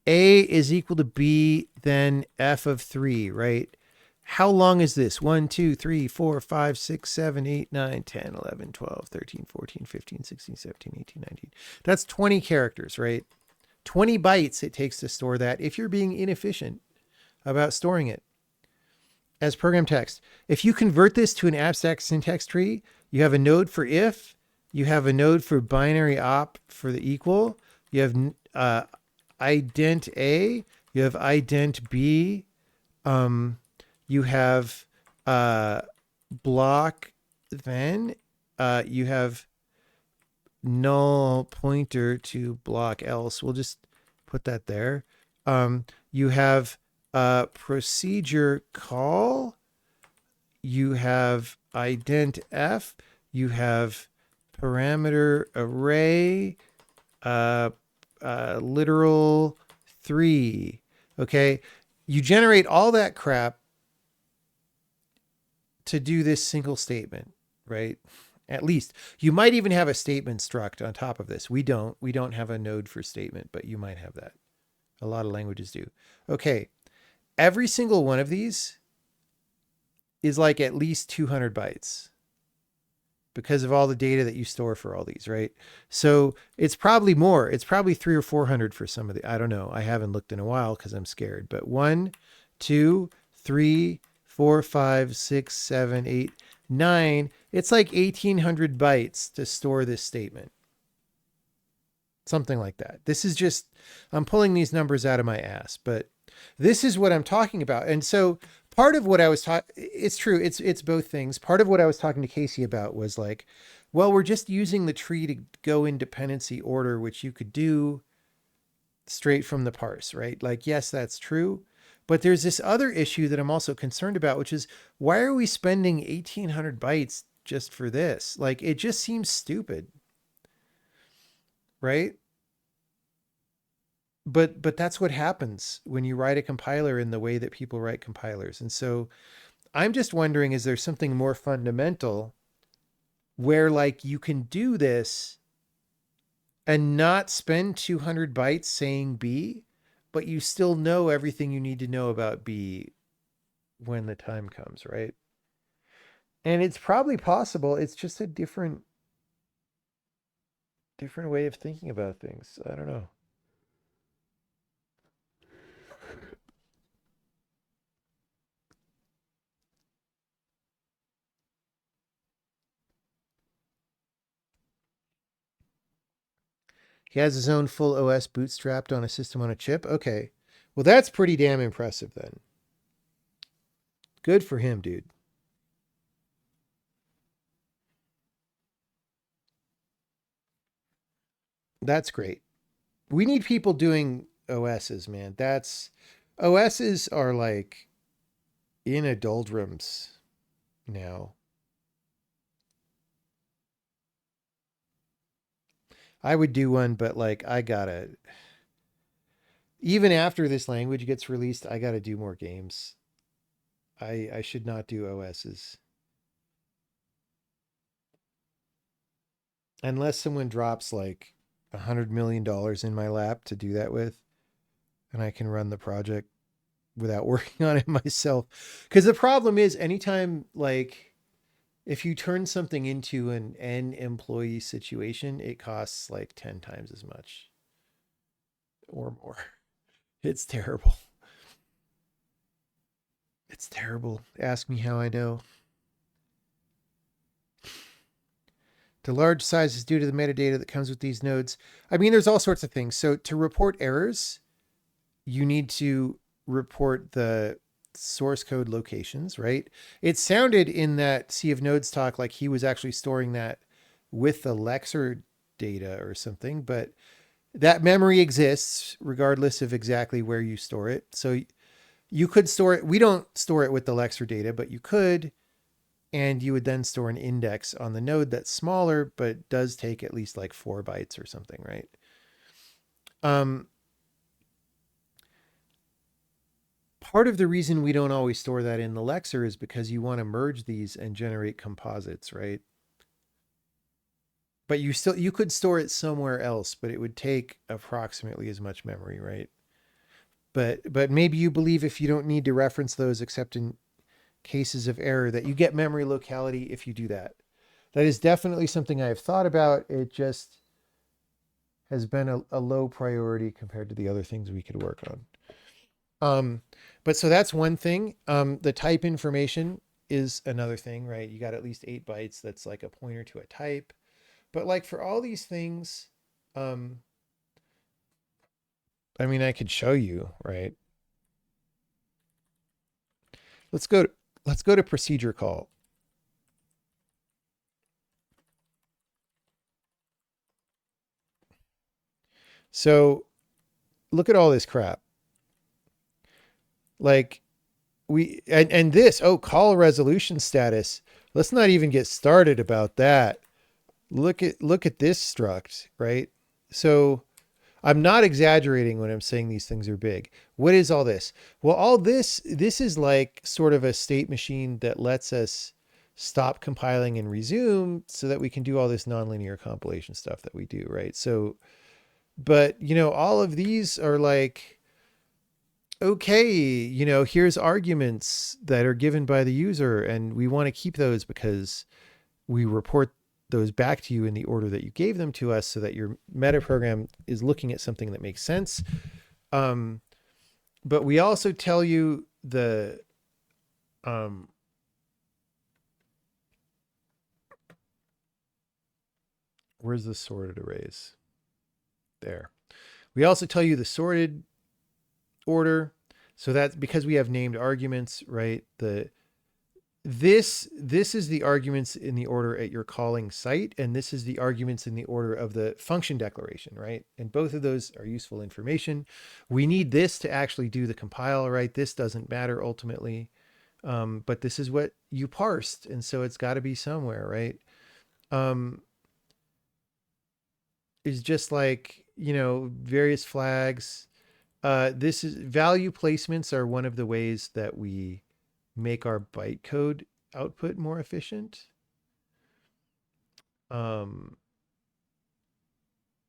Speaker 1: A is equal to B, then F of 3, right? How long is this? 1, 2, 3, 4, 5, 6, 7, 8, 9, 10, 11, 12, 13, 14, 15, 16, 17, 18, 19. That's 20 characters, right? 20 bytes it takes to store that if you're being inefficient about storing it as program text. If you convert this to an abstract syntax tree, you have a node for if, you have a node for binary op for the equal, you have ident A, you have ident B, you have block then, you have null pointer to block else. We'll just put that there. You have procedure call, you have ident f, you have parameter array, literal 3. Okay, you generate all that crap to do this single statement, right? At least you might even have a statement struct on top of this. We don't have a node for statement, but you might have that. A lot of languages do. Okay, every single one of these is like at least 200 bytes because of all the data that you store for all these, right? So it's probably more. It's probably 300 or 400 for some of the, I don't know. I haven't looked in a while because I'm scared. But 1, 2, 3, 4, 5, 6, 7, 8, 9. It's like 1800 bytes to store this statement. Something like that. This is just, I'm pulling these numbers out of my ass, but this is what I'm talking about. And so part of what I was talking, it's true. It's both things. Part of what I was talking to Casey about was like, well, we're just using the tree to go in dependency order, which you could do straight from the parse, right? Like, yes, that's true. But there's this other issue that I'm also concerned about, which is why are we spending 1800 bytes just for this? Like, it just seems stupid, right? But that's what happens when you write a compiler in the way that people write compilers. And so I'm just wondering, is there something more fundamental where like you can do this and not spend 200 bytes saying B, but you still know everything you need to know about B when the time comes, right? And it's probably possible. It's just a different way of thinking about things. I don't know. He has his own full OS bootstrapped on a system on a chip. Okay. Well, that's pretty damn impressive then. Good for him, dude. That's great. We need people doing OSs, man. That's OSs are like in a doldrums now. I would do one, but like I gotta even after this language gets released, I gotta do more games. I should not do OSs. Unless someone drops like $100 million in my lap to do that with, and I can run the project without working on it myself. Because the problem is anytime like if you turn something into an N employee situation, it costs like 10 times as much or more. It's terrible. It's terrible. Ask me how I know. The large size is due to the metadata that comes with these nodes. I mean, there's all sorts of things. So to report errors, you need to report the source code locations, right? It sounded in that Sea of Nodes talk like he was actually storing that with the Lexer data or something, but that memory exists regardless of exactly where you store it. So you could store it. We don't store it with the Lexer data, but you could, and you would then store an index on the node that's smaller, but does take at least like 4 bytes or something, right? Um, Part of the reason we don't always store that in the Lexer is because you want to merge these and generate composites, right? But you could store it somewhere else, but it would take approximately as much memory, right? But maybe you believe if you don't need to reference those except in cases of error that you get memory locality if you do that. That is definitely something I've thought about. It just has been a low priority compared to the other things we could work on. But so that's one thing. The type information is another thing, right? You got at least 8 bytes. That's like a pointer to a type. But like for all these things, um, I mean, I could show you, right? Let's go to, let's go to procedure call. So look at all this crap. Like and this, oh, call resolution status. Let's not even get started about that. Look at this struct, right? So I'm not exaggerating when I'm saying these things are big. What is all this? Well, all this is like sort of a state machine that lets us stop compiling and resume so that we can do all this nonlinear compilation stuff that we do, right? So, but all of these are like, okay, here's arguments that are given by the user, and we want to keep those because we report those back to you in the order that you gave them to us so that your meta program is looking at something that makes sense. But we also tell you um, where's the sorted arrays? There. We also tell you the sorted order. So that's because we have named arguments, right? This is the arguments in the order at your calling site, and this is the arguments in the order of the function declaration, right? And both of those are useful information. We need this to actually do the compile, right? This doesn't matter ultimately, but this is what you parsed, and so it's got to be somewhere, right? Is just like various flags. This is value placements are one of the ways that we make our bytecode output more efficient. Um,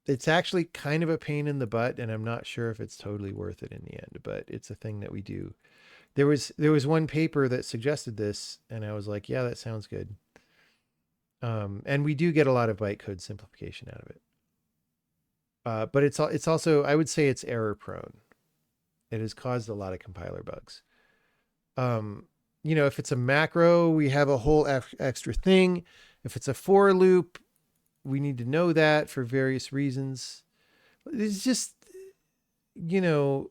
Speaker 1: it's actually kind of a pain in the butt, and I'm not sure if it's totally worth it in the end, but it's a thing that we do. There was one paper that suggested this, and I was like, yeah, that sounds good. And we do get a lot of bytecode simplification out of it. But it's also, I would say it's error prone. It has caused a lot of compiler bugs. If it's a macro, we have a whole extra thing. If it's a for loop, we need to know that for various reasons. It's just, oh,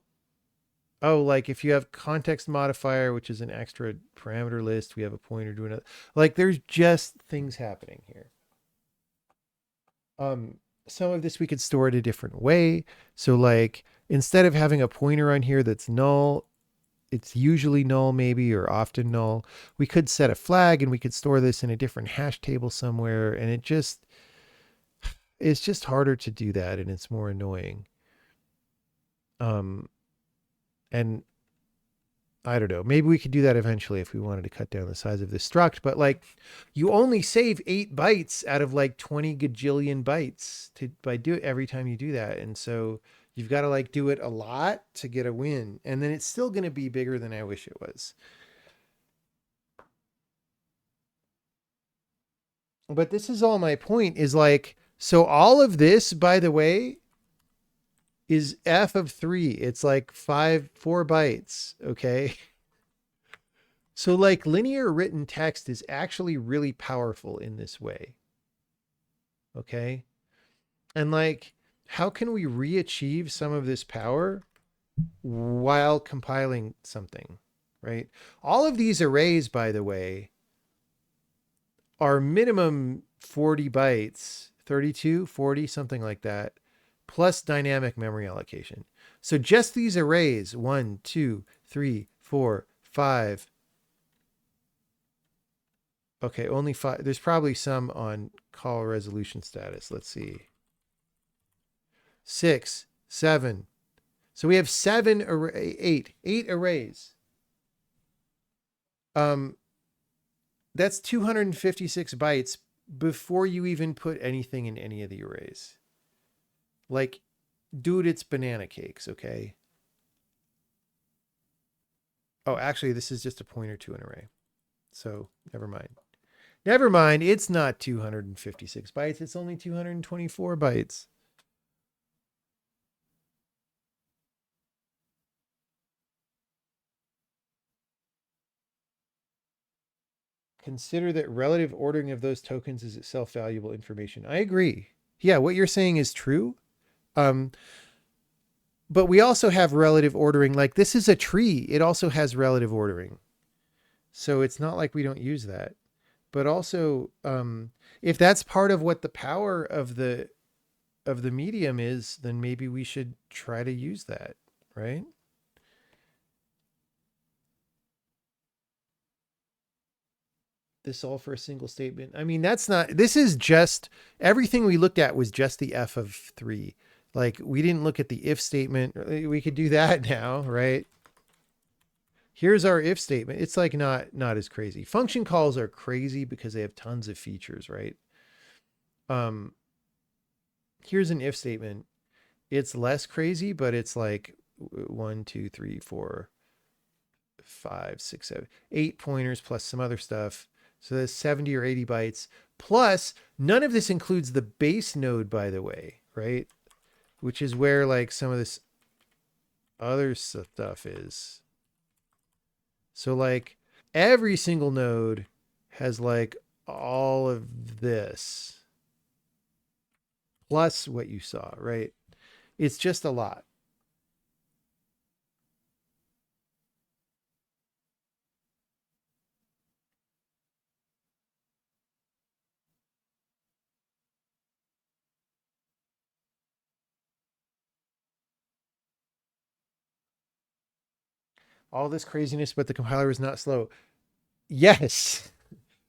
Speaker 1: like if you have context modifier, which is an extra parameter list, we have a pointer to another. Like there's just things happening here. Some of this we could store it a different way. So like instead of having a pointer on here that's null, it's usually null maybe or often null. We could set a flag and we could store this in a different hash table somewhere, and it's just harder to do that, and it's more annoying. And I don't know, maybe we could do that eventually if we wanted to cut down the size of this struct, but like you only save 8 bytes out of like 20 gajillion bytes by do it every time you do that. And so you've got to like do it a lot to get a win. And then it's still going to be bigger than I wish it was. But this is all my point is like, so all of this, by the way, is f of 3. It's like 4 bytes. Okay. So like linear written text is actually really powerful in this way. Okay. And like, how can we re-achieve some of this power while compiling something, right? All of these arrays, by the way, are minimum 40 bytes, 32, 40, something like that, plus dynamic memory allocation. So just these arrays, 1, 2, 3, 4, 5. Okay, only 5. There's probably some on call resolution status. Let's see. 6, 7. So we have 8 arrays. That's 256 bytes before you even put anything in any of the arrays. Like, dude, it's banana cakes, okay? Oh, actually, this is just a pointer to an array. So never mind. Never mind. It's not 256 bytes. It's only 224 bytes. Consider that relative ordering of those tokens is itself valuable information. I agree. Yeah, what you're saying is true. Um, but we also have relative ordering. Like this is a tree. It also has relative ordering. So it's not like we don't use that. But also, if that's part of what the power of the medium is, then maybe we should try to use that, right? This all for a single statement. I mean, that's not, this is just, everything we looked at was just the f of 3. Like we didn't look at the if statement. We could do that now, right? Here's our if statement. It's like not as crazy. Function calls are crazy because they have tons of features, right? Um, here's an if statement. It's less crazy, but it's like 1, 2, 3, 4, 5, 6, 7, 8 pointers plus some other stuff. So that's 70 or 80 bytes. Plus, none of this includes the base node, by the way, right? Which is where like some of this other stuff is. So like every single node has like all of this plus what you saw, right? It's just a lot. All this craziness, but the compiler is not slow. Yes.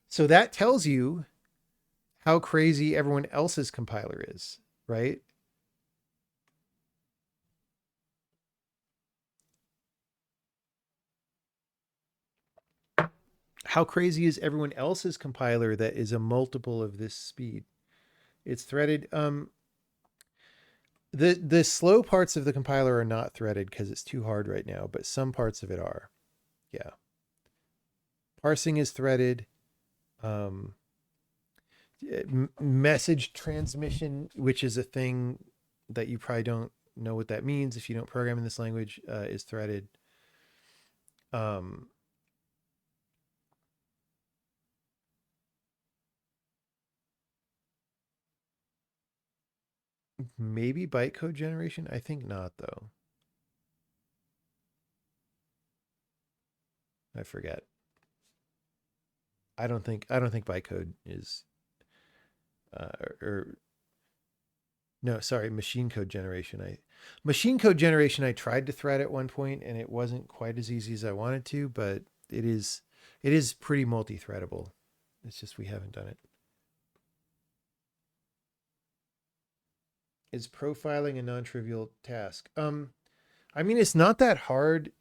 Speaker 1: So that tells you how crazy everyone else's compiler is, right? How crazy is everyone else's compiler that is a multiple of this speed? It's threaded. The slow parts of the compiler are not threaded because it's too hard right now, but some parts of it are. Yeah. Parsing is threaded. Um, Message transmission, which is a thing that you probably don't know what that means if you don't program in this language, is threaded. Um, Maybe bytecode generation. I think not though. I forget. I don't think bytecode is or no, sorry, machine code generation I tried to thread at one point and it wasn't quite as easy as I wanted to, but it is pretty multi-threadable. It's just we haven't done it. Is profiling a non-trivial task? I mean it's not that hard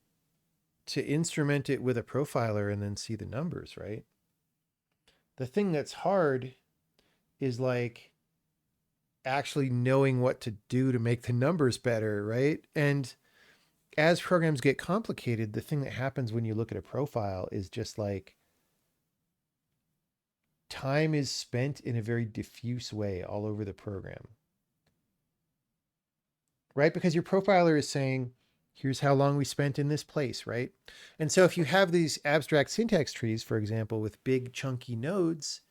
Speaker 1: to instrument it with a profiler and then see the numbers, right? The thing that's hard is like actually knowing what to do to make the numbers better, right? And as programs get complicated, the thing that happens when you look at a profile is just like time is spent in a very diffuse way all over the program, right? Because your profiler is saying, here's how long we spent in this place, right? And so if you have these abstract syntax trees, for example, with big chunky nodes,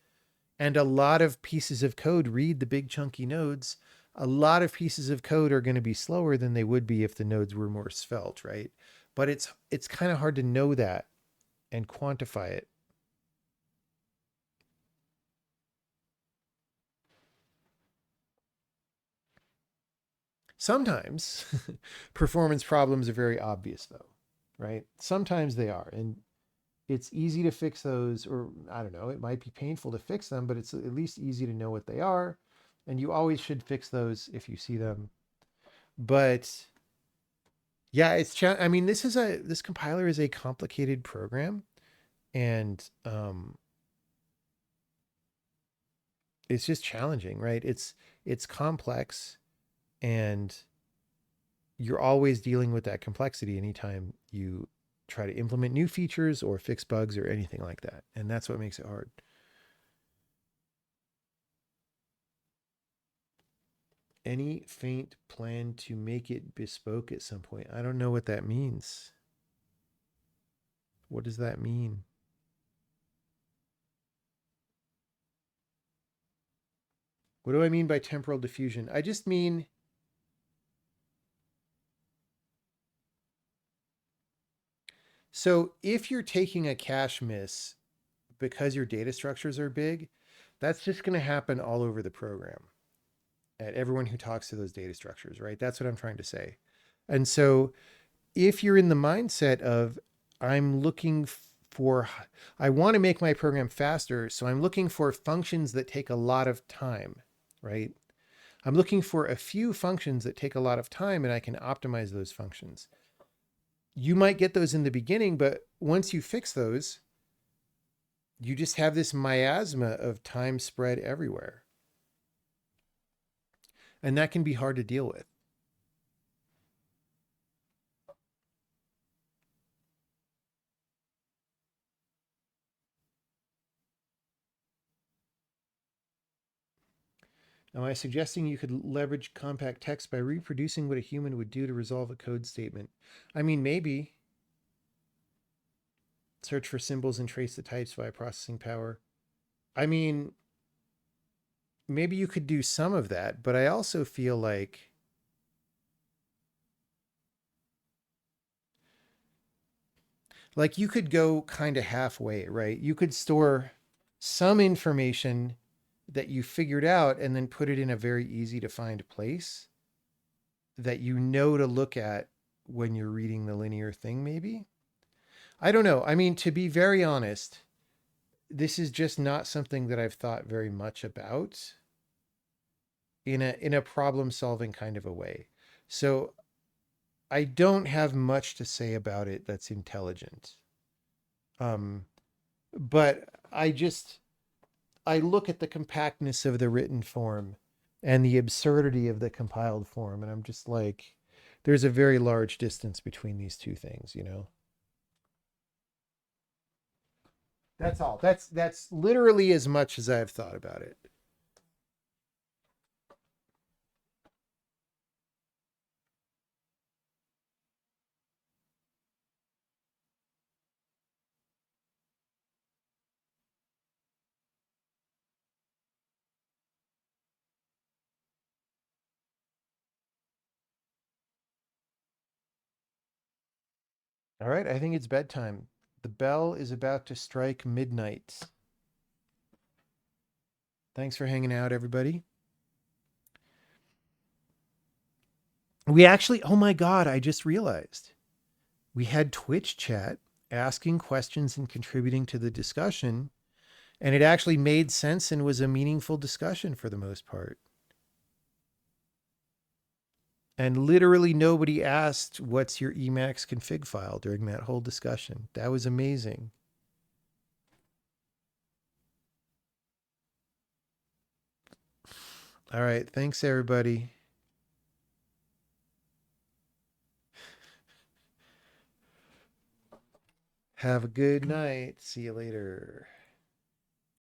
Speaker 1: and a lot of pieces of code read the big chunky nodes, a lot of pieces of code are going to be slower than they would be if the nodes were more svelte, right? But it's kind of hard to know that and quantify it. Sometimes performance problems are very obvious though, right? Sometimes they are. And it's easy to fix those, or I don't know, it might be painful to fix them, but it's at least easy to know what they are. And you always should fix those if you see them. But yeah, I mean, this compiler is a complicated program, and it's just challenging, right? It's complex, and you're always dealing with that complexity anytime you try to implement new features or fix bugs or anything like that. And that's what makes it hard. Any faint plan to make it bespoke at some point? I don't know what that means. What does that mean? What do I mean by temporal diffusion? I just mean, so if you're taking a cache miss because your data structures are big, that's just going to happen all over the program at everyone who talks to those data structures, right? That's what I'm trying to say. And so if you're in the mindset of, I'm looking for, I want to make my program faster, so I'm looking for functions that take a lot of time, right? I'm looking for a few functions that take a lot of time and I can optimize those functions. You might get those in the beginning, but once you fix those, you just have this miasma of time spread everywhere. And that can be hard to deal with. Am I suggesting you could leverage compact text by reproducing what a human would do to resolve a code statement? I mean, maybe. Search for symbols and trace the types via processing power. I mean, maybe you could do some of that, but I also feel like you could go kind of halfway, right? You could store some information that you figured out and then put it in a very easy to find place that you know to look at when you're reading the linear thing, maybe. I don't know. I mean, to be very honest, this is just not something that I've thought very much about in a problem solving kind of a way. So I don't have much to say about it that's intelligent. Um, but I look at the compactness of the written form and the absurdity of the compiled form, and I'm just like, there's a very large distance between these two things, you know? That's all. That's literally as much as I've thought about it. All right, I think it's bedtime. The bell is about to strike midnight. Thanks for hanging out, everybody. We actually, oh my God, I just realized we had Twitch chat asking questions and contributing to the discussion, and it actually made sense and was a meaningful discussion for the most part. And literally nobody asked, what's your Emacs config file during that whole discussion. That was amazing. All right. Thanks, everybody. Have a good night. See you later.